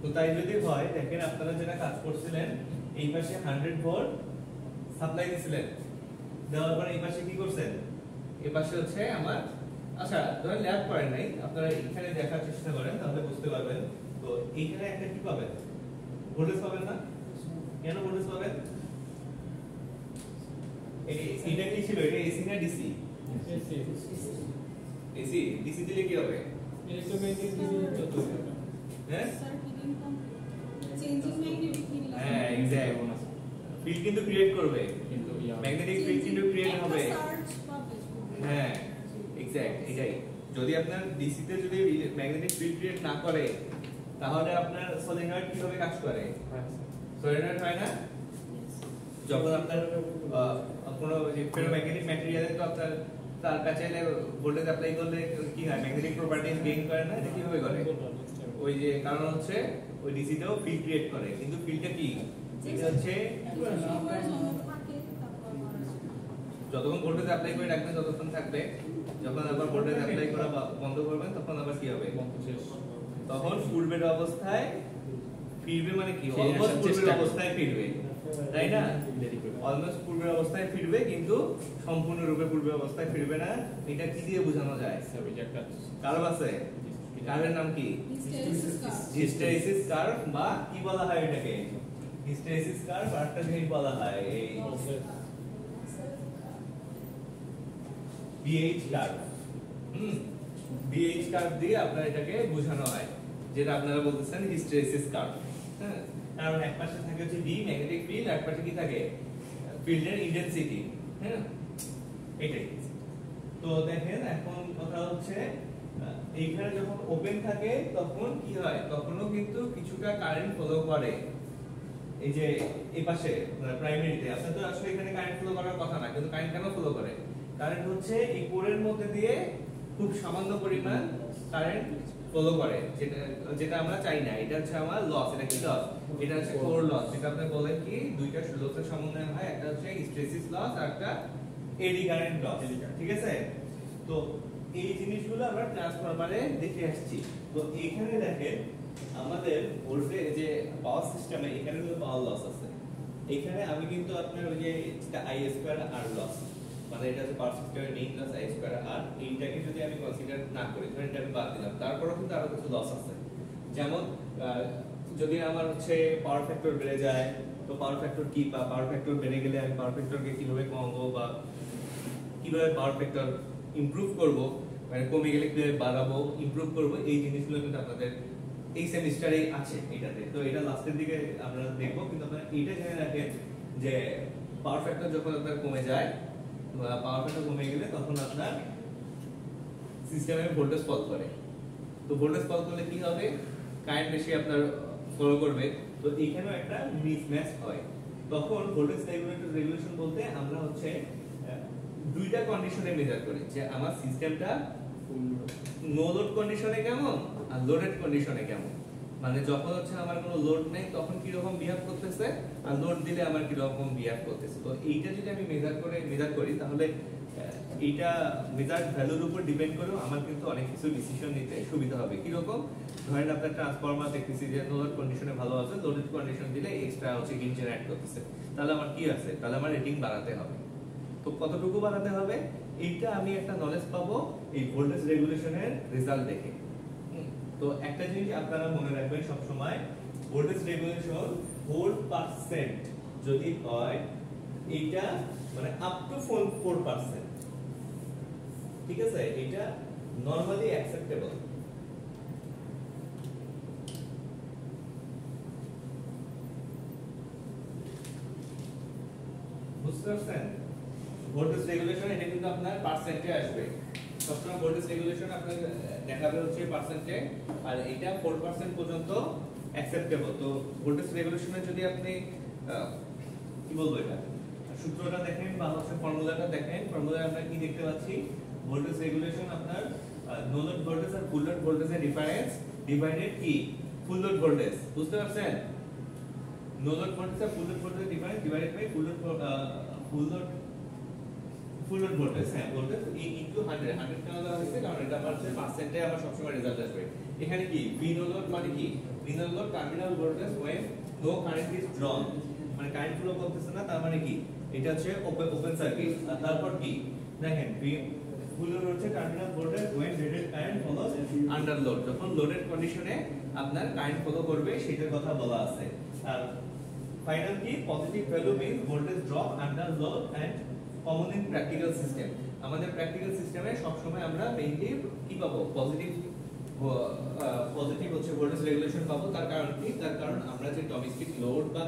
তো তাই যদি হয়, দেখেন আপনারা যেটা কাজ করছিলেন, এই পাশে 100 ভোল্ট সাপ্লাই দিছিলেন, দেওয়ার পরে এই পাশে কি করছেন? এই পাশে হচ্ছে আমার, আচ্ছা ধরেন ল্যাব করেন নাই, আপনারা এখানে দেখার চেষ্টা করেন তাহলে বুঝতে পারবেন। তো এইখানে একটা কি পাবেন? ভোল্টেজ পাবেন না? কেন ভোল্টেজ পাবেন? এটা কি ছিল? এটা এসি না ডিসি? এসি। ডিসি দিলে কি হবে? হ্যাঁ হ্যাঁ এক্স্যাক্ট, ফিল্ড কিন্তু ক্রিয়েট করবে, ম্যাগনেটিক ফিল্ড কিন্তু ক্রিয়েট হবে। হ্যাঁ এক্স্যাক্ট, এটাই। যদি আপনার ডিসি তে যদি ম্যাগনেটিক ফিল্ড ক্রিয়েট না করে, তাহলে আপনার সলিনয়েড কিভাবে কাজ করে? সলিনয়েড হয় না? যখন আপনার কোনো ফেরোম্যাগনেটিক ম্যাটেরিয়ালে তো আপনার তার প্যাচাইলে ভোল্টেজ অ্যাপ্লাই করলে কি হয়? ম্যাগনেটিক প্রপার্টিজ গেইন করে না? এটা কিভাবে করে? ওই যে কারণ হচ্ছে ওই ডিসি তেও ফিল্ড ক্রিয়েট করে, কিন্তু ফিল্ডটা কি? এটা হচ্ছে যতক্ষণ ভোল্টেজ অ্যাপ্লাই করে রাখবেন ততক্ষণ থাকবে, যখন আবার ভোল্টেজ অ্যাপ্লাই করা বন্ধ করবেন তখন আবার কি হবে? তখন পূর্বের অবস্থায় ফিরবে, মানে কি অলমোস্ট পূর্বের অবস্থায় ফিরবে, তাই না? অলমোস্ট পূর্বের অবস্থায় ফিরবে, কিন্তু সম্পূর্ণরূপে পূর্বের অবস্থায় ফিরবে না। এটা কি দিয়ে বোঝানো যায়? কার্ভ আছে, কার্ভের নাম কি? হিস্টেরিসিস কার্ভ, বা কি বলা হয় এটাকে? হিস্টেরিসিস কার্ভ, আর একটা জিনিস বলা হয় এই বিএইচ কার্ভ। বিএইচ কার্ভ দিয়ে আপনার এটাকে বোঝানো হয়, যেটা আপনারা বলতেছেন হিস্টেরিসিস কার্ভ। হ্যাঁ, কারণ এক পাশে থাকে হচ্ছে বি ম্যাগনেটিক ফিল্ড, আর এক পাশে কি থাকে? ফিল্ডের ইন্টেন্সিটি। হ্যাঁ, এটাই। তো দেখেন এখন কথা হচ্ছে এইখানে যখন ওপেন থাকে তখন কি হয়? তখনও কিন্তু কিছুটা কারেন্ট ফলো করে। এই যে এই পাশে প্রাইমারিতে আপনার তো আসলে এখানে কারেন্ট ফলো করার কথা না, কিন্তু কারেন্ট কেন ফলো করে? কারেন্ট হচ্ছে এই কোরের মধ্যে দিয়ে খুব সামান্য পরিমাণ কারেন্ট ফলো করে, যেটা যেটা আমরা চাই না। এটা হচ্ছে আমার লস। এটা কি লস? এটা হচ্ছে কোর লস, যেটা আপনি বলেন কি দুইটা লসের সমন্বয় হয়, একটা হচ্ছে হিস্টেরিসিস লস আর একটা এডি কারেন্ট লস, ঠিক আছে? তো এই জিনিসগুলো আমরা ট্রান্সফরমারে দেখে আসছি। তো এখানে দেখেন আমাদের ভোল্টেজ যে পাওয়ার সিস্টেমে এখানে কিন্তু পাওয়ার লস আছে। এখানে আমি কিন্তু আপনার ওই যে আই স্কয়ার আর লস, মানে এটা হচ্ছে পাওয়ার সিস্টেমের মেইন লস আই স্কয়ার আর, এইটাকে যদি আমি কনসিডার না করি, ধরেন এটা আমি বাদ দিলাম, তারপরেও কিন্তু আরো কিছু লস আছে। যেমন যদি আমার হচ্ছে পাওয়ার ফ্যাক্টর বেড়ে যায়, তো পাওয়ার ফ্যাক্টর কি, বা পাওয়ার ফ্যাক্টর বেড়ে গেলে আমি পাওয়ার ফ্যাক্টরকে কিভাবে কমাবো, বা কিভাবে পাওয়ার ফ্যাক্টর ইমপ্রুভ করব, মানে কমে গেলে কিভাবে বাড়াবো, ইমপ্রুভ করব, এই জিনিসগুলো কিন্তু আপনাদের এই সেমিস্টারে আছে এটাতে। তো এটা লাস্টের দিকে আমরা দেখব, কিন্তু আপনারা এইটা জেনে রাখেন যে পাওয়ার ফ্যাক্টর যখন আপনার কমে যায়, পাওয়ার ফ্যাক্টর কমে গেলে তখন আপনার সিস্টেমে ভোল্টেজ ফল করে। তো ভোল্টেজ ফল করলে কি হবে? কারেন্ট বেশি আপনার ফলো করবে। তো এখানেও একটা মিসম্যাচ হয়। তখন ভোল্টেজ রেগুলেশন বলতে আমরা হচ্ছে দুইটা কন্ডিশনে মেজার করি, যে আমার সিস্টেমটা নো লোড কন্ডিশনে কেমন আর লোডেড কন্ডিশনে কেমন। মানে যখন হচ্ছে আমার কোনো লোড নেই তখন কি রকম বিহেভ করতেছে, আর লোড দিলে আমার কি রকম বিহেভ করতেছে। তো এইটা যদি আমি মেজার করি তাহলে এইটা মেজার ভ্যালুর উপর ডিপেন্ড করেও আমার কিন্তু অনেক কিছু ডিসিশন নিতে সুবিধা হবে। কি রকম? ধরেন আপনার ট্রান্সফরমার দেখতেছি যে নো লোড কন্ডিশনে ভালো আছে, লোডেড কন্ডিশন দিলে এক্সট্রা হচ্ছে গেইন জেনারেট করতেছে, তাহলে আমার কি আছে? তাহলে আমার রেটিং বাড়াতে হবে। তো কতটুকু বাড়াতে হবে? এইটা আমি একটা নলেজ পাবো এই ভোল্টেজ রেগুলেশনের রেজাল্ট দেখে। তো একটা জিনিস আপনারা মনে রাখবেন সব সময়, ভোল্টেজ রেগুলেশন ভোল্ট পার্সেন্ট যদি হয়, এটা মানে আপ টু 4%, ঠিক আছে? এটা নরমালি অ্যাকসেপ্টেবল। বুঝতে পারছেন? ভোল্টেজ রেগুলেশন এটা কিন্তু আপনার পার্সেন্টে আসবে। সবসময় ভোল্টেজ রেগুলেশন আপনার দেখাবে হচ্ছে পার্সেন্টে, আর এটা 4% পর্যন্ত অ্যাকসেপ্টেবল। তো ভোল্টেজ রেগুলেশনের যদি আপনি কি বলবো, এটা সূত্রটা দেখেন বা হচ্ছে ফর্মুলাটা দেখেন, ফর্মুলায় আমরা কি দেখতে পাচ্ছি? ভোল্টেজ রেগুলেশন আপনার নো লোড ভোল্টেজ আর ফুল লোড ভোল্টেজের ডিফারেন্স ডিভাইডেড কি ফুল লোড ভোল্টেজ, বুঝতে পারছেন? নো লোড ভোল্টেজ আর ফুল লোড ভোল্টেজের difference divided by full load voltage, হ্যাঁ ভোল্টেজ ইনটু 100 কেন দেওয়া হয়েছে? কারণ এটা আমার হচ্ছে পার্সেন্টে আমার সবসময় রেজাল্ট আসবে। এখানে কি ভি নো লোড মানে কি? V no load terminal voltage when no current is drawn, মানে কারেন্ট ফ্লো করতেছে না, তার মানে কি এটা হচ্ছে ওপেন সার্কিট। আর তারপর কি দেখেন ফুল লোড হচ্ছে terminal voltage when rated current follows under load, যখন লোডেড কন্ডিশনে আপনার কারেন্ট ফলো করবে সেটার কথা বলা আছে। আর ফাইনাল কি positive value means voltage drop under load and common in practical system. আমাদের প্র্যাকটিক্যাল সিস্টেমে সব সময় আমরা মেইনলি কি পাবো? পজিটিভ হচ্ছে ভোল্টেজ রেগুলেশন পাবো। তার কারণ কি? তার কারণ আমরা যে ডোমেস্টিক লোড বা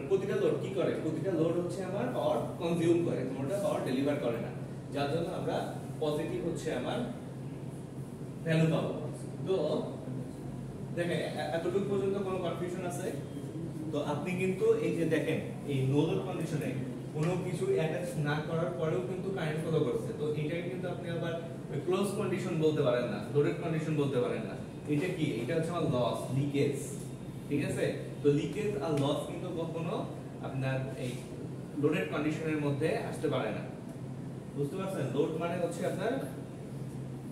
প্রতিটা লোড কি করে? প্রতিটা লোড হচ্ছে আমার পাওয়ার কনজিউম করে, কোনটা পাওয়ার ডেলিভার করে না, যার জন্য আমরা পজিটিভ হচ্ছে আমার ভ্যালু পাবো। তো দেখেন এতটুকু পর্যন্ত কোনো কনফিউশন আছে? তো আপনি কিন্তু এই যে দেখেন এই নো লোড কন্ডিশনে কোনো কিছু অ্যাটাচ না করার পরেও কিন্তু কারেন্ট ফলো করছে, তো এটাকে কিন্তু আপনি আবার ক্লোজ কন্ডিশন বলতে পারেন না, লোডেড কন্ডিশন বলতে পারেন না। এটা কি? এটা হচ্ছে আমার লস, লিকেজ, ঠিক আছে? তো লিকেজ আর লস কিন্তু কখনো আপনার এই লোডেড কন্ডিশনের মধ্যে আসতে পারে না, বুঝতে পারছেন? লোড মানে হচ্ছে আপনার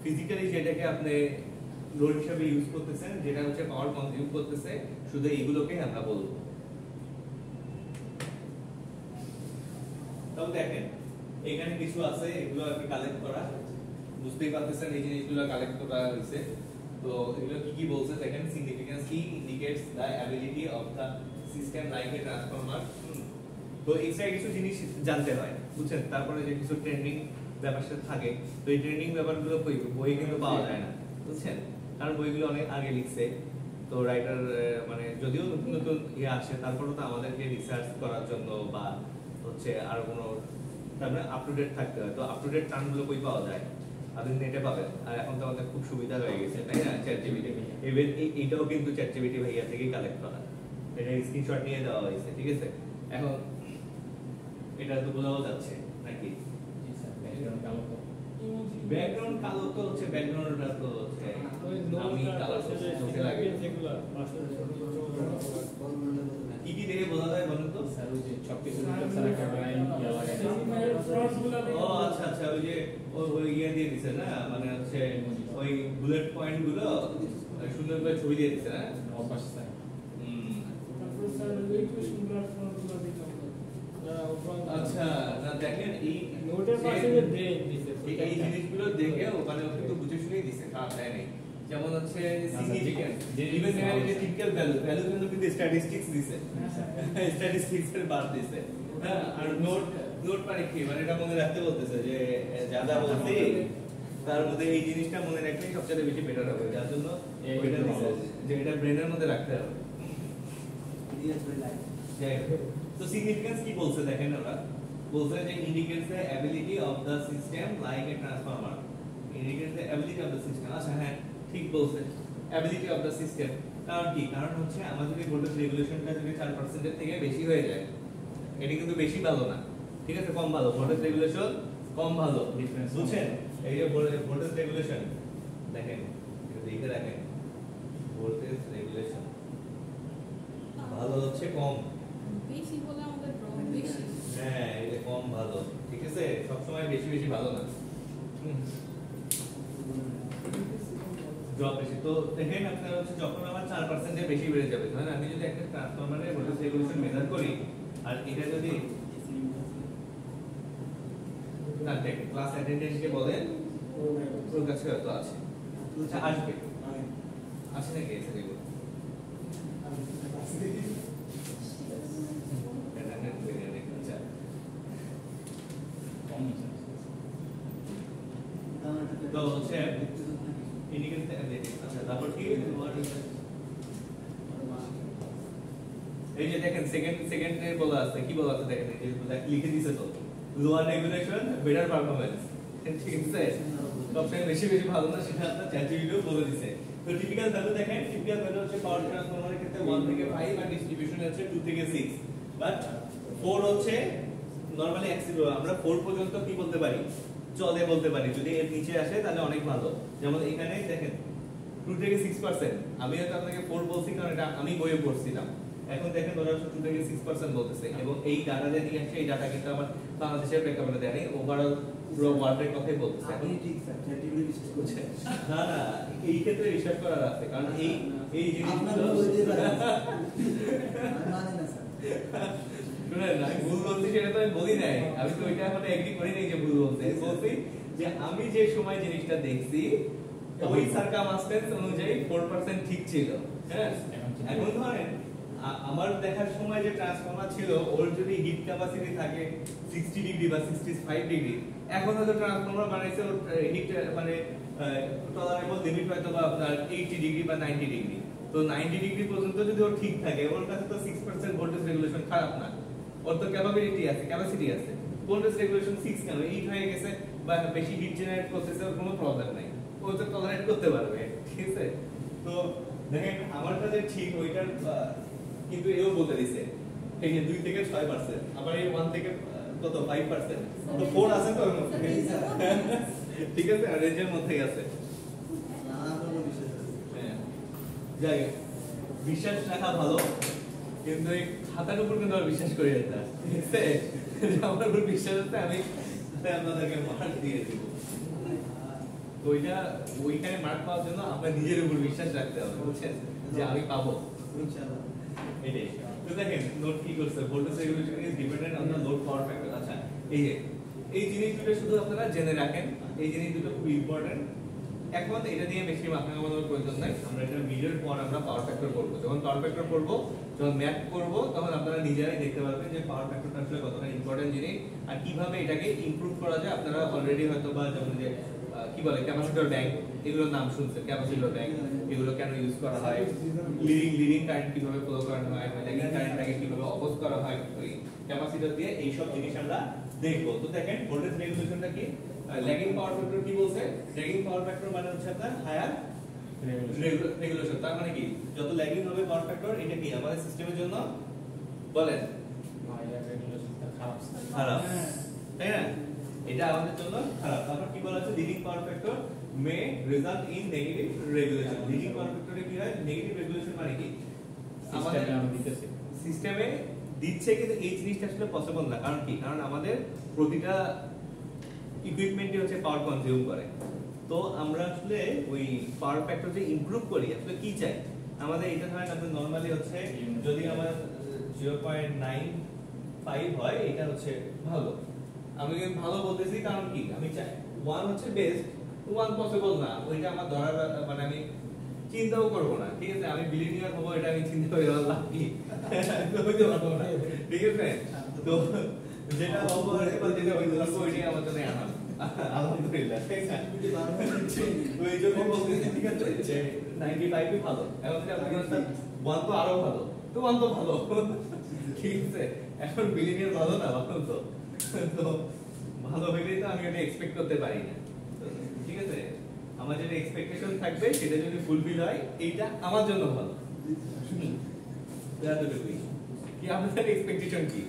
ফিজিক্যালি যেটাকে আপনি লোড হিসেবে ইউজ করতেছেন, যেটা হচ্ছে পাওয়ার কনজিউম করতেছে, শুধু এইগুলোকে আমরা বলবো। তাহলে দেখেন এখানে কিছু আছে, এগুলো আর কি কালেক্ট করা, বুঝতেই পারতেছেন এই জিনিসগুলো কালেক্ট করা হয়েছে। তো এগুলো কি কি বলছে দেখেন, সিগনিফিকেন্স কি indicates the ability of the system like a transformer. তো এক্সট্রা কিছু জিনিস জানতে হয়, বুঝছেন? তারপরে যে কিছু ট্রেন্ডিং ব্যাপার থাকে, তো এই ট্রেন্ডিং ব্যাপারগুলো বই কিন্তু পাওয়া যায় না, বুঝছেন? কারণ বইগুলো অনেক আগে লিখছে, তো রাইটার মানে যদিও নতুন নতুন ইয়ে আসে, তারপরেও তো আমাদেরকে রিসার্চ করার জন্য বা হচ্ছে আর কোনো তারপরে আপ টু ডেট থাকতে হয়। তো আপ টু ডেট টার্মগুলো কই পাওয়া যায়? আপনি নেটে পাবেন। আর এখন তো আমাদের খুব সুবিধা হয়ে গেছে, তাই না? চ্যাটজিপিটি, ইভেন এইটাও কিন্তু চ্যাটজিপিটি ভাইয়া থেকেই কালেক্ট করা, এটা স্ক্রিনশট নিয়ে দেওয়া হয়েছে, ঠিক আছে? এখন এটা তো বোঝাও যাচ্ছে নাকি? ব্যাকগ্রাউন্ড কালো তো হচ্ছে, ব্যাকগ্রাউন্ডটা তো হচ্ছে আমি কালার চোখে লাগে। কি কি দেখে বোঝা যায় বলেন তো? স্যার ওই যে সবকিছু স্যার একটা লাইন ইয়া লাগাই। ও আচ্ছা আচ্ছা, ওই যে ওই ইয়ে দিয়ে দিছে না, মানে হচ্ছে ওই বুলেট পয়েন্ট গুলো সুন্দর করে ছবি দিয়ে দিছে না অভ্যাস স্যার। তারপর স্যার একটু সুন্দর ফর্মুলা দিলাম। আচ্ছা, না দেখেন এই নোটের পাশে যে ব্রেক দিছে, এই জিনিসগুলো দেখে ওখানে কিন্তু বুঝে শুনেই দিছে, খারাপ দেয় নাই। যেমন হচ্ছে সিগনিফিকেন্স, ইভেন এখানে যে টিপিক্যাল ভ্যালু কিন্তু স্ট্যাটিস্টিক্স দিছে, স্ট্যাটিস্টিক্স এর বার দিছে। হ্যাঁ, আর নোট মানে কি? মানে এটা মনে রাখতে বলতেছে যে যা যা বলছি তার মধ্যে এই জিনিসটা মনে রাখলেই সবচেয়ে বেশি বেটার হবে, যার জন্য এটা দিছে যে এটা ব্রেনের মধ্যে রাখতে হবে। তো সিগনিফিকেন্স কি বলছে দেখেন, ওরা বলছে যে indicates the ability of the system like a transformer. Indicates the ability of the system, আচ্ছা হ্যাঁ ঠিক বলছে, অ্যাবিলিটি অফ দ্য সিস্টেম। কারণ কি? কারণ হচ্ছে আমাদের যদি ভোল্টেজ রেগুলেশনটা যদি 4% এর থেকে বেশি হয়ে যায়, এটা কিন্তু বেশি ভালো না, ঠিক আছে? কম ভালো, ভোল্টেজ রেগুলেশন কম ভালো, বুঝছেন? এই যে ভোল্টেজ রেগুলেশন দেখেন, এটা দেখে দেখেন, ভোল্টেজ রেগুলেশন ভালো হচ্ছে কম, বেশি হলে আমাদের ড্রপ বেশি। হ্যাঁ এটা কম ভালো, ঠিক আছে? সবসময় বেশি বেশি ভালো না, ড্রপ বেশি। তো দেখেন আপনার হচ্ছে যখন আমার 4% এর বেশি বেড়ে যাবে, ধরেন আমি যদি একটা ট্রান্সফরমারের ভোল্টেজ রেগুলেশন মেজার করি, আর এটা যদি না দেখেন ক্লাস অ্যাটেন্ডেন্স কে বলেন, ওর কাছে হয়তো আছে, আচ্ছা আসবে, আছে নাকি এসে দেখো তো হচ্ছে ইন্ডিকেটর অ্যাবিলিটি। আচ্ছা তারপর কি? এই যে দেখেন সেকেন্ডে বলা আছে, কি বলা আছে দেখেন, এই যে লিখে দিয়েছে তো, লোয়ার রেগুলেশন বেটার পারফরম্যান্স, ঠিক আছে? সবচেয়ে বেশি ভালো না, সেটা আপনার চ্যাটজিপিটিও বলে দিয়েছে। তো টিপিক্যাল ভ্যালু দেখেন, টিপিক্যাল ভ্যালু হচ্ছে পাওয়ার ট্রান্সফরমারের ক্ষেত্রে 1 থেকে 5 আর ডিস্ট্রিবিউশন হচ্ছে 2 থেকে 6, বাট 4 হচ্ছে নরমালি আমরা 4 পর্যন্ত কি বলতে পারি? চলে বলতে পারি, যদি এর নিচে আসে তাহলে অনেক ভালো। যেমন এখানে দেখেন 2 থেকে 6%, আমি হয়তো আপনাকে 4 বলছি কারণ এটা আমি বইয়ে পড়ছিলাম। এখন দেখেন ওরা 2 থেকে 6% বলতেছে, এবং এই ডাটা যে নিয়ে আসছে এই ডাটা কিন্তু আমার বাংলাদেশের প্রেক্ষাপটে দেয়নি, ওভারঅল পুরো ওয়ার্ল্ডের কথাই বলতেছে। আপনি ঠিক স্যার, চ্যাটজিপিটি বিশ্বাস করছেন? না না, এই ক্ষেত্রে রিসার্চ করার আছে, কারণ এই আপনার জিনিসগুলো বই দিয়ে বেড়ান। আমি মানি না স্যার। শুনেন, আমি ভুল বলছি সেটা তো আমি বলি নাই, আমি তো ওইটা এখন এগ্রি করি নাই যে ভুল বলতে বলছি, যে আমি যে সময় জিনিসটা দেখছি ওই সার্কামস্টেন্স অনুযায়ী 4% ঠিক ছিল। হ্যাঁ, এখন ধরেন আমার দেখার সময় যে ট্রান্সফর্মার ছিল ওর যদি হিট ক্যাপাসিটি থাকে 60 ডিগ্রি বা 65 ডিগ্রি, এখন হয়তো ট্রান্সফর্মার বানাইছে ওর হিট মানে টলারেবল লিমিট হয়তো বা আপনার 80 ডিগ্রি বা 90 ডিগ্রি। তো 90 ডিগ্রি পর্যন্ত যদি ওর ঠিক থাকে, ওর কাছে তো 6% ভোল্টেজ রেগুলেশন খারাপ না, ওর তো ক্যাপাসিটি আছে। ভোল্টেজ রেগুলেশন 6 কেন 8 হয়ে গেছে, বা বেশি হিট জেনারেট করতেছে, ওর কোনো প্রবলেম নাই, ও তো টলারেট করতে পারবে। ঠিক আছে, তো দেখেন আমার কাছে ঠিক ওইটার কিন্তু এও বলতে দিছে এই যে 2 থেকে 6%, আবার এই 1 থেকে কত 5%, তো 4 আছে তো ওর মধ্যে। ঠিক আছে, আর রেঞ্জের মধ্যেই আছে। না, আপনার উপর বিশ্বাস আছে। হ্যাঁ, যাই হোক, বিশ্বাস রাখা ভালো, কিন্তু এই খাতার উপর কিন্তু আর বিশ্বাস করি না। ঠিক আছে, আমার উপর বিশ্বাস আছে, আমি আপনাদেরকে মার্ক দিয়ে দিব। তো ওইখানে মার্ক পাওয়ার জন্য আপনার নিজের উপর বিশ্বাস রাখতে হবে, বুঝছেন, যে আমি পাবো ইনশাআল্লাহ। এটাই। তো দেখেন নোট কি করছে, voltage regulation is dependent on the load power factor. আচ্ছা, এই জিনিস দুটো শুধু আপনারা জেনে রাখেন, এই জিনিস দুটো খুব ইম্পর্টেন্ট। এখন এটা নিয়ে বেশি মাথা ঘামানোর প্রয়োজন নাই, আমরা এটা মিডের পর আমরা পাওয়ার ফ্যাক্টর করব। যখন পাওয়ার ফ্যাক্টর করব, যখন ম্যাথ করব, তখন আপনারা নিজেরাই দেখতে পারবেন যে পাওয়ার ফ্যাক্টরটা আসলে কতটা ইম্পর্টেন্ট জিনিস আর কিভাবে এটাকে ইমপ্রুভ করা যায়। আপনারা অলরেডি হয়তো বা যেমন যে কি বলে ক্যাপাসিটর ব্যাংক, এগুলোর নাম শুনছেন, ক্যাপাসিটর ব্যাংক, এগুলো কেন ইউজ করা হয়, লিডিং কারেন্ট কিভাবে ফ্লো করানো হয়, ল্যাগিং কারেন্টটাকে কিভাবে অপোজ করা হয় ওই ক্যাপাসিটর দিয়ে, এই সব জিনিস আমরা দেখব। তো দেখেন ভোল্টেজ রেগুলেশনটা কি, ল্যাগিং পাওয়ার ফ্যাক্টর কি বলছে, ল্যাগিং পাওয়ার ফ্যাক্টর মানে হচ্ছে আপনার হায়ার রেগুলেশন। তার মানে কি, যত ল্যাগিং হবে পাওয়ার ফ্যাক্টর, এটা কি আমাদের সিস্টেমের জন্য বলেন খারাপ, তাই না, এটা আমাদের জন্য খারাপ। তারপর কি বলা আছে, leading power factor may result in negative regulation. Leading power ফ্যাক্টরে কি হয়, নেগেটিভ রেগুলেশন মানে কি, আমাদের সিস্টেমে দিচ্ছে কিন্তু এই জিনিসটা আসলে পসিবল না। কারণ কি, কারণ আমাদের প্রতিটা ইকুইপমেন্টই হচ্ছে পাওয়ার কনজিউম করে। তো আমরা আসলে ওই পাওয়ার ফ্যাক্টর যে ইমপ্রুভ করি, আসলে কি চাই আমাদের, এটা ধরেন আপনাদের নরমালি হচ্ছে যদি আমার 0.95 হয়, এটা হচ্ছে ভালো। আমি ভালো বলতেছি কারণ কি, আমি চাই 1 হচ্ছে বেস্ট, 1 পসিবল না, ওইটা আমার ধরার মানে আমি চিন্তাও করবো না। ঠিক আছে, আমি বিলিনিয়ার হবো এটা আমি চিন্তা করে লাভ কি, হইতে পারবো না। ঠিক আছে, তো যেটা হবো আর যেটা হইতে পারবো ওইটাই আমার জন্য আনন্দ, আলহামদুলিল্লাহ। ওই জন্য বলতেছি ঠিক আছে যে 95ই ভালো, এখন যদি আপনি 1 তো আরো ভালো, তো 1 তো ভালো। ঠিক আছে, এখন বিলিনিয়ার ভালো না, ভালো তো, তো ভালো হইলেই তো আমি এটা এক্সপেক্ট করতে পারি না। ঠিক আছে, আমার যেটা এক্সপেকটেশন থাকবে সেটা যদি ফুলফিল হয়, এইটা আমার জন্য ভালো। এতটুকুই। কি আপনাদের এক্সপেকটেশন কি?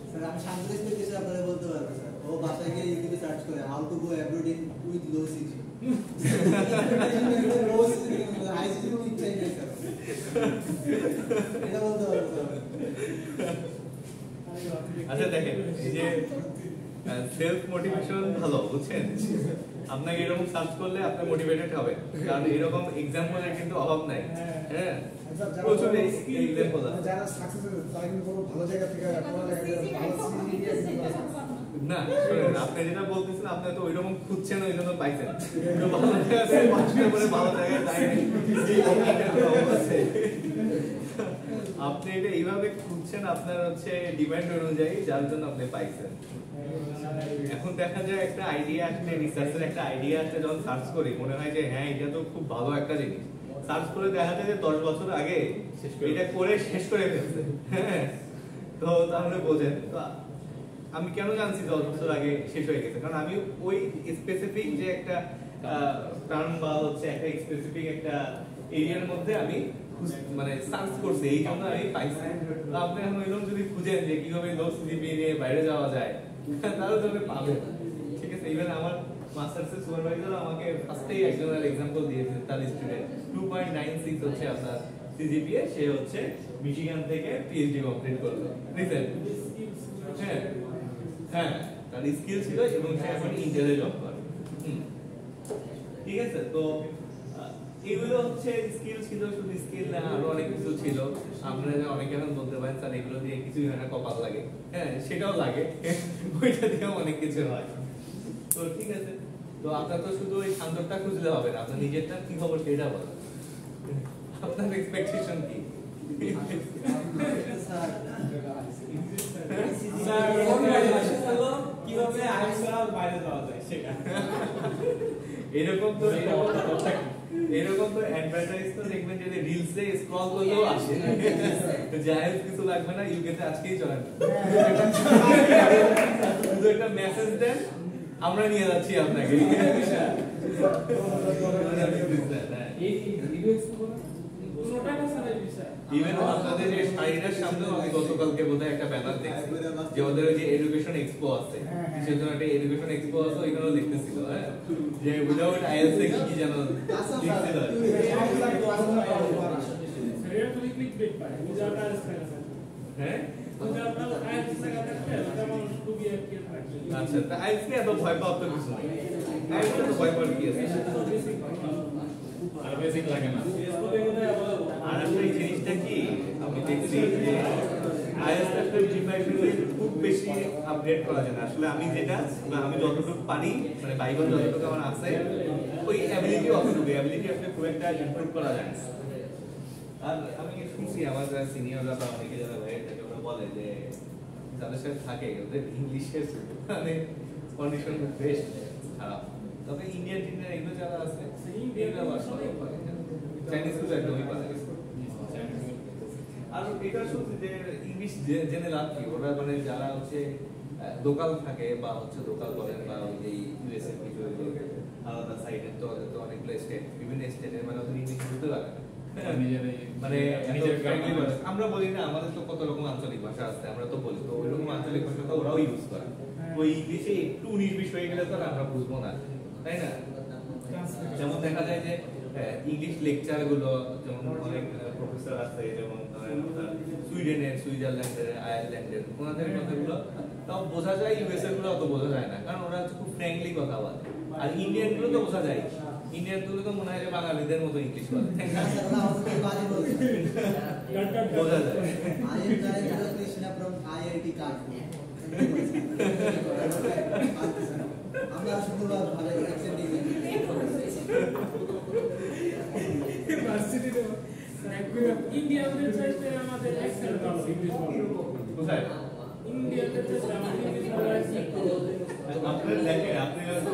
স্যার আমি সাংবাদিক কিছু আপনাদের বলতে পারবো স্যার। ও বাসায় গিয়ে ইউটিউবে সার্চ করে how to go abroad in with low season. Low season high season with Chinese sir. এটা বলতে পারবো স্যার। আচ্ছা দেখেন, এই যে সেলফ মোটিভেশন ভালো, বুঝছেন, আপনাকে এরকম সার্চ করলে আপনি মোটিভেটেড হবেন, কারণ এরকম এক্সাম্পলের কিন্তু অভাব নাই। হ্যাঁ, প্রচুর এক্সাম্পল আছে। যারা সাকসেস হয়েছে তারা কিন্তু কোনো ভালো জায়গা থেকে ভালো না শুনেন, আপনি যেটা বলতেছেন আপনি তো ওইরকম খুঁজছেন, ওই জন্য পাইছেন। তো ভালো জায়গা থেকে পছন্দ করে ভালো জায়গায় যায়নি, আপনি এটা এইভাবে খুঁজছেন আপনার হচ্ছে ডিমান্ড অনুযায়ী, যার জন্য আপনি পাইছেন। এখন দেখা যায় একটা আইডিয়া আসলে, রিসার্চের একটা আইডিয়া আসলে যখন সার্চ করি, মনে হয় যে হ্যাঁ এটা তো খুব ভালো একটা জিনিস, সার্চ করে দেখা যায় যে 10 বছর আগে এটা করে শেষ করে ফেলছে। হ্যাঁ, তো তাহলে বোঝেন তো আমি কেন জানছি 10 বছর আগে শেষ হয়ে গেছে, কারণ আমি ওই স্পেসিফিক যে একটা টার্ম বা হচ্ছে একটা স্পেসিফিক একটা এরিয়ার মধ্যে আমি মানে সার্চ করছি, এই জন্য আমি পাইছি। তো আপনি এখন ওইরকম যদি খুঁজেন যে কিভাবে লো সিজিপিএ নিয়ে বাইরে যাওয়া যায়, তাহলে তো আপনি পাবেন। ঠিক আছে, ইভেন আমার মাস্টার্সের সুপারভাইজার আমাকে ফার্স্টেই একজনের एग्जांपल দিয়েছে, তার স্টুডেন্ট 2.96 হচ্ছে আপনার সিজিপিএ, সে হচ্ছে মিশিগান থেকে পিএইচডি কমপ্লিট করলো রিসেন্ট। হ্যাঁ হ্যাঁ, তার স্কিল ছিল এবং সে এখন ইন্টেলে জব করে। ঠিক আছে, তো এগুলো হচ্ছে স্কিল ছিল, শুধু স্কিল না আরো অনেক কিছু ছিল। আপনারা অনেকে এখন বলতে পারেন স্যার এগুলো দিয়ে কিছুই হয় না, কপাল লাগে। হ্যাঁ সেটাও লাগে, ওইটা দিয়েও অনেক কিছু হয়। তো ঠিক আছে, তো আপনার তো শুধু ওই শান্তরটা খুঁজলে হবে না, আপনার নিজেরটা কি খবর সেটা বলেন, আপনার এক্সপেকটেশন কি? কিভাবে আইএসআর বাইরে যাওয়া যায় সেটা এরকম তো অ্যাডভার্টাইজ তো দেখবেন যে রিলসে স্ক্রল করলেও আসে, যাই কিছু লাগবে না, ইউকেতে আজকেই চলেন, শুধু একটা মেসেজ দেন আমরা নিয়ে যাচ্ছি আপনাকে। ইভেন আপনাদের যে শাড়িটার সামনে আমি গতকালকে বোধহয় একটা ব্যানার দেখছি যে ওদের যে এডুকেশন এক্সপো আছে, সেজন্য একটা এডুকেশন এক্সপো আছে, ওইখানেও লিখতেছিল হ্যাঁ যে উইদাউট আইএলস কি যেন লিখতে হয়। হ্যাঁ আচ্ছা, তা আইএলস কে এত ভয় পাওয়ার তো কিছু নেই, আইএলস তো ভয় পাওয়ার কি আছে, আর বেসিক লাগে না। আর একটা এই জিনিসটা কি আমি দেখছি যে আইএলস একটা ডিভাইসে খুব বেশি আপডেট করা যায় না। আসলে আমি যেটা আমি যতটুকু পারি মানে বাইবেল যতটুকু আমার আছে ওই অ্যাবিলিটি অতটুকু, অ্যাবিলিটি আসলে খুব একটা ইমপ্রুভ করা যায় না। আর আমি শুনছি আমার যারা সিনিয়ররা বা অনেকে যারা ভাইয়ের থাকে ওরা বলে যে যাদের সাথে থাকে ওদের ইংলিশের মানে কন্ডিশন বেশ খারাপ, তবে ইন্ডিয়ান টিনের এগুলো যারা আছে চাইনিজ তো একদমই পারে। আর এটা শুনছি যে ইংলিশ জেনে লাভ কি, ওরা মানে যারা হচ্ছে লোকাল থাকে বা হচ্ছে লোকাল বলেন বা ওই যে ইউএসএ কিছু আলাদা সাইডের তো ওদের তো অনেকগুলো স্টেট, বিভিন্ন স্টেটের মানে ওদের ইংলিশ বুঝতে পারে মানে আমরা বলি না আমাদের তো কত রকম আঞ্চলিক ভাষা আছে, আমরা তো বলি, তো ওইরকম আঞ্চলিক ভাষা তো ওরাও ইউজ করে, ওই ইংলিশে একটু 19-20 হয়ে গেলে তো আমরা বুঝবো না, তাই না? যেমন দেখা যায় যে ইংলিশ লেকচার গুলো যেমন অনেক প্রফেসর আছে, যেমন সুইডেনের, সুইজারল্যান্ডের, আয়ারল্যান্ডের, ওনাদের কথাগুলো তাও বোঝা যায়, ইউএসএ গুলো অত বোঝা যায় না, কারণ ওরা হচ্ছে খুব ফ্র্যাঙ্কলি কথা বলে। আর ইন্ডিয়ান গুলো তো বোঝা যায়, ইন্ডিয়ান গুলো তো মনে হয় যে বাঙালিদের মতো ইংলিশ বলে, বোঝা যায়। আমরা শুক্রবার ভালো অ্যাকসেন্ট ইন্ডিয়ানদের চাইতে আমাদের অ্যাকসেন্ট ভালো, ইংলিশ ভালো। কোথায়? ইন্ডিয়ানদের চাইতে আমাদের ইংলিশ ভালো অ্যাকসেন্ট। আপনি দেখেন, আপনি হয়তো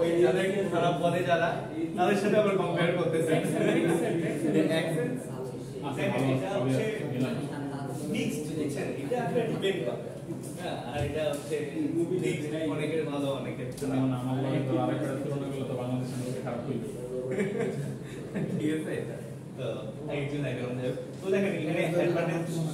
ওই যারা একটু খারাপ বলে যারা, তাদের সাথে আবার কম্পেয়ার করতেছেন। অ্যাকসেন্ট দেখেন, এটা হচ্ছে মিক্সড, দেখছেন, এটা একটা ডিবেট করে। আর এটা হচ্ছে অনেকের ভালো, অনেকের যেমন আমার লাগে তো আরেকটা তুলনা করলে তো বাংলাদেশের মধ্যে খারাপ হইলো। ঠিক আছে, তো একজন আইডিয়া অনুযায়ী তো দেখেন এখানে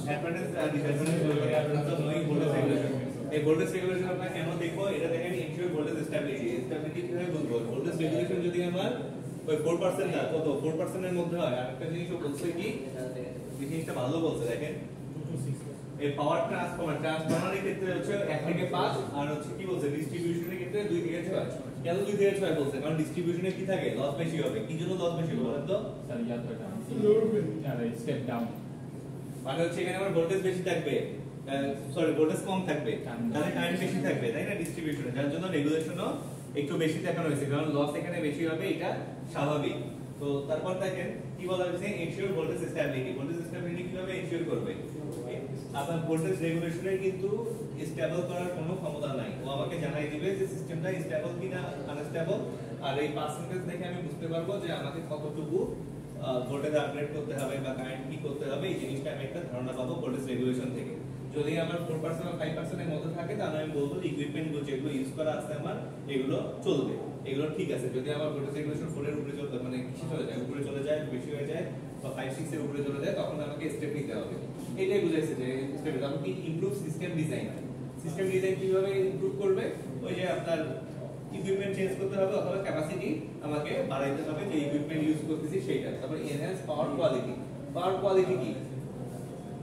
অ্যাডভান্টেজ আর ডিসঅ্যাডভান্টেজ বলতে অ্যাডভান্টেজ তো নয় ভোল্টেজ রেগুলেশন। এই ভোল্টেজ রেগুলেশন আমরা কেন দেখবো, এটা দেখেন এনশিওর ভোল্টেজ স্ট্যাবিলিটি। স্ট্যাবিলিটি কিভাবে বুঝবো? ভোল্টেজ রেগুলেশন যদি আমার ওই 4% না কত 4% এর মধ্যে হয়। আরেকটা জিনিসও বলছে কি, এই জিনিসটা ভালো বলছে দেখেন, এই পাওয়ার ট্রান্সফরমারের ক্ষেত্রে হচ্ছে 1 থেকে 5 আর হচ্ছে কি বলছে ডিস্ট্রিবিউশনের ক্ষেত্রে 2 থেকে 6। কেন 2 থেকে 6 বলছে? কারণ ডিস্ট্রিবিউশনে কি থাকে, লস বেশি হবে। কি জন্য লস বেশি হবে বলেন তো? স্যার ইয়াদ রাখা আর স্টেপ ডাউন মানে হচ্ছে এখানে আমার ভোল্টেজ বেশি থাকবে, সরি ভোল্টেজ কম থাকবে, তাহলে কারেন্ট বেশি থাকবে, তাই না? ডিস্ট্রিবিউশনে, যার জন্য রেগুলেশনও একটু বেশি দেখানো হয়েছে, কারণ লস এখানে বেশি হবে, এটা স্বাভাবিক। তো তারপর দেখেন কি বলা হয়েছে, ensure voltage stability. Voltage stability কিভাবে এনশিওর করবে? আপনার ভোল্টেজ রেগুলেশনের কিন্তু স্টেবল করার কোনো ক্ষমতা নাই, ও আমাকে জানাই দিবে যে সিস্টেমটা স্টেবল কিনা আনস্টেবল, আর এই পার্সেন্টেজ দেখে আমি বুঝতে পারবো যে আমাকে কতটুকু ভোল্টেজ আপগ্রেড করতে হবে বা কারেন্ট কি করতে হবে, এই জিনিসটা আমি একটা ধারণা পাবো ভোল্টেজ রেগুলেশন থেকে। যদি আমার 4% বা 5% এর মধ্যে থাকে, তাহলে আমি বলবো যে ইকুইপমেন্ট যেগুলো ইউজ করা আছে আমার এগুলো চলবে, এগুলো ঠিক আছে। যদি আমার ভোল্টেজ রেগুলেশন 4 এর উপরে চলে, মানে কিছু চলে যায়, উপরে চলে যায়, বেশি হয়ে যায় বা 5-6 এর উপরে চলে যায়, তখন আমাকে স্টেপ নিতে হবে। এটাই বুঝাইছে যে স্টেপ আপনি improve system design. System design কিভাবে ইমপ্রুভ করবে? ওই যে আপনার ইকুইপমেন্ট চেঞ্জ করতে হবে অথবা ক্যাপাসিটি আমাকে বাড়াইতে হবে, যে ইকুইপমেন্ট ইউজ করতেছি সেটা। তারপর এনহ্যান্স পাওয়ার কোয়ালিটি। পাওয়ার কোয়ালিটি কি?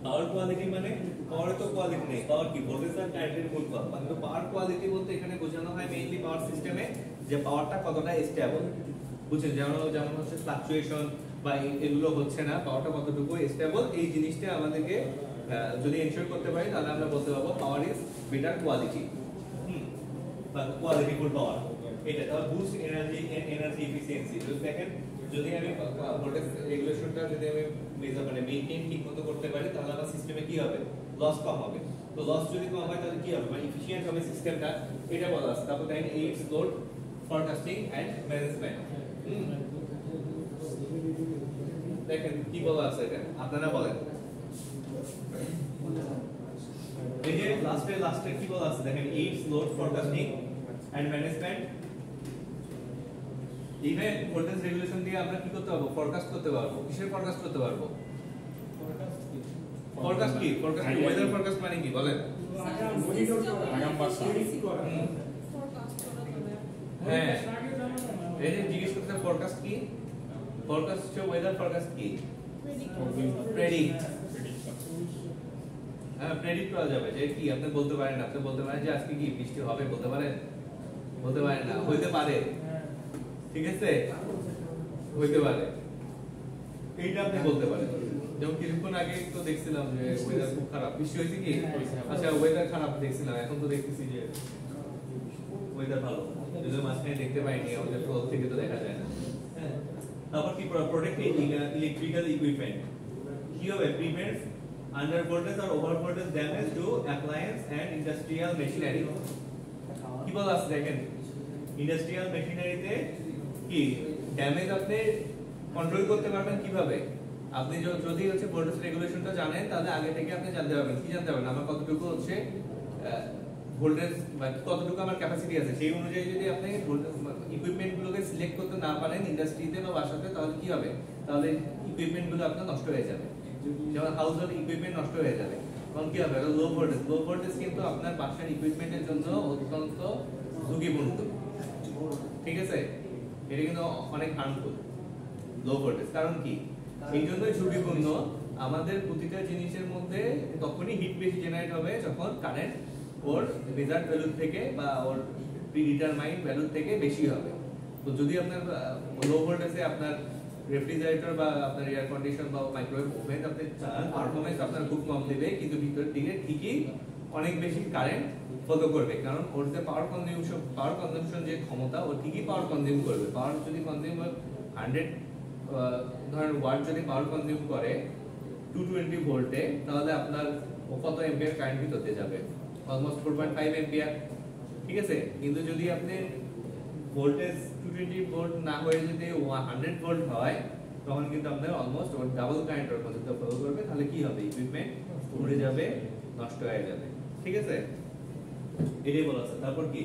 পাওয়ার কোয়ালিটি মানে পাওয়ারে তো কোয়ালিটি নেই, পাওয়ার কি? ভোল্টেজ আর কারেন্টের মূলকত। মানে তো পাওয়ার কোয়ালিটি বলতে এখানে বোঝানো হয় মেইনলি পাওয়ার সিস্টেমে যে পাওয়ারটা কতটা স্টেবল, বুঝছেন? যেমন হচ্ছে ফ্লাকচুয়েশন বা এগুলো হচ্ছে না, পাওয়ারটা কতটুকু স্টেবল, এই জিনিসটা আমাদেরকে যদি এনশিওর করতে পারি তাহলে আমরা বলতে পারবো পাওয়ার ইজ বেটার কোয়ালিটি, বা কোয়ালিটিফুল পাওয়ার। এটা তাহলে boost energy and energy efficiency. যদি দেখেন, যদি আমি ভোল্টেজ রেগুলেশনটা যদি আমি মেইনটেইন ঠিকমতো করতে পারি তাহলে আমার সিস্টেমে কি হবে? লস কম হবে। তো লস যদি কম হয় তাহলে কি হবে? মানে এফিশিয়েন্ট হবে সিস্টেমটা, এটা বলা আছে। তারপর দেখেন aids load forecasting and management. দেখেন কি বলা আছে এটা, আপনারা বলেন। এই যে লাস্টে কি বলা আছে দেখেন, aids load forecasting and management. Even voltage regulation দিয়ে আমরা কি করতে পারবো? ফরকাস্ট করতে পারবো। কিসের ফরকাস্ট করতে পারবো? ফরকাস্ট কি? ফরকাস্ট কি? ওয়েদার ফরকাস্ট মানে কি বলেন? আগাম বার্তা। forecast করা যাবে। হ্যাঁ, এই যে জিজ্ঞেস করতে ফরকাস্ট কি? ফরকাস্ট হচ্ছে ওয়েদার ফরকাস্ট কি? প্রেডিক্ট। হ্যাঁ, প্রেডিক্ট করা যাবে যে কি আপনি বলতে পারেন, আপনি বলতে পারেন যে আজকে কি বৃষ্টি হবে, বলতে পারেন? বলতে পারেন না, হইতে পারে। ঠিক আছে, হইতে পারে, এইটা আপনি বলতে পারেন। যেমন কিছুক্ষণ আগে তো দেখছিলাম যে ওয়েদার খুব খারাপ, বৃষ্টি হয়েছে কি? আচ্ছা, ওয়েদার খারাপ দেখছিলাম, এখন তো দেখতেছি যে ওয়েদার ভালো। যদিও মাঝখানে দেখতে পাইনি, আমাদের ফ্লোর থেকে তো দেখা যায় না। হ্যাঁ, তারপর কি? Protect electrical equipment. কি হবে? প্রিভেন্টস আন্ডার ভোল্টেজ আর over voltage damage to appliance and industrial machinery. কি বলা আছে দেখেন, ইন্ডাস্ট্রিয়াল মেশিনারিতে কি ড্যামেজ আপনি কন্ট্রোল করতে পারবেন কিভাবে? আপনি যদি হচ্ছে ভোল্টেজ রেগুলেশনটা জানেন তাহলে আগে থেকে আপনি জানতে পারবেন। কি জানতে পারবেন? আমার কতটুকু হচ্ছে ভোল্টেজ বা কতটুকু আমার ক্যাপাসিটি আছে, সেই অনুযায়ী যদি আপনি ইকুইপমেন্ট গুলোকে সিলেক্ট করতে না পারেন ইন্ডাস্ট্রিতে বা বাসাতে, তাহলে কি হবে? তাহলে ইকুইপমেন্ট গুলো আপনার নষ্ট হয়ে যাবে। যেমন হাউস হোল্ড ইকুইপমেন্ট নষ্ট হয়ে যাবে। তখন কি হবে? Low voltage. লো ভোল্টেজ কিন্তু আপনার বাসার ইকুইপমেন্টের জন্য অত্যন্ত ঝুঁকিপূর্ণ। ঠিক আছে, এটা কিন্তু অনেক হার্মফুল লো ভোল্টেজ। কারণ কি? এই জন্যই ঝুঁকিপূর্ণ। আমাদের প্রতিটা জিনিসের মধ্যে তখনই হিট বেশি জেনারেট হবে যখন কারেন্ট ওর রেজাল্ট ভ্যালু থেকে বা ওর প্রিডিটারমাইন্ড ভ্যালু থেকে বেশি হবে। তো যদি আপনার লো ভোল্টেজে আপনার রেফ্রিজারেটর বা আপনার এয়ার কন্ডিশন বা মাইক্রোওয়েভ ওভেন আপনি চান, পারফরম্যান্স আপনার খুব কম দেবে, কিন্তু ভিতরের দিকে ঠিকই অনেক বেশি কারেন্ট ফলো করবে। কারণ ওর যে পাওয়ার কনজাম্পশন যে ক্ষমতা, ও ঠিকই পাওয়ার কনজিউম করবে। পাওয়ার যদি কনজিউম 100 ধরেন ওয়াট যদি পাওয়ার কনজিউম করে 220 ভোল্টে, তাহলে আপনার কত এম্পিয়ার কারেন্ট ভিতরে যাবে? Almost 4.5 ampere. ঠিক আছে, কিন্তু যদি আপনি ভোল্টেজ 220 ভোল্ট না হয়ে যদি 100 ভোল্ট হয়, তখন কিন্তু আপনার অলমোস্ট ওর ডাবল কারেন্ট ওর মধ্যে ফলো করবে। তাহলে কি হবে? ইকুইপমেন্ট উড়ে যাবে, নষ্ট হয়ে যাবে। ঠিক আছে, এটাই বলা আছে। তারপর কি?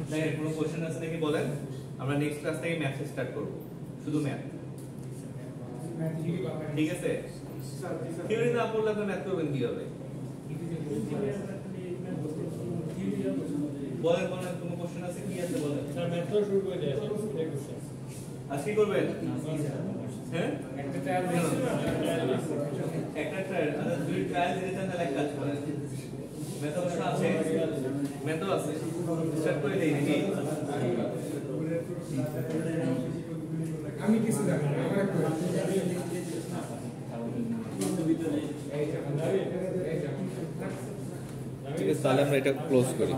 দেখেন, কোনো কোশ্চেন আছে নাকি বলেন? আমরা নেক্সট ক্লাস থেকে ম্যাথ স্টার্ট করব, শুধু ম্যাথ। ঠিক আছে, থিওরি না পড়লে আপনি ম্যাথ করবেন কিভাবে? বলেন বলেন, কোনো কোশ্চেন আছে কি আছে বলেন? স্যার ম্যাথ তো শুরু করে দেয় স্যার, আজকে করবেন? হ্যাঁ, একটা ট্রায়াল একটা ট্রায়াল। আচ্ছা, দুই ট্রায়াল দিতে চান তাহলে এক কাজ করেন, ম্যাথ অবশ্য আছে, ম্যাথও আছে, স্টার্ট করে দেই নাকি? আমি কিছু জানি না, আমার একটু ঠিক আছে, তাহলে আমরা এটা ক্লোজ করি।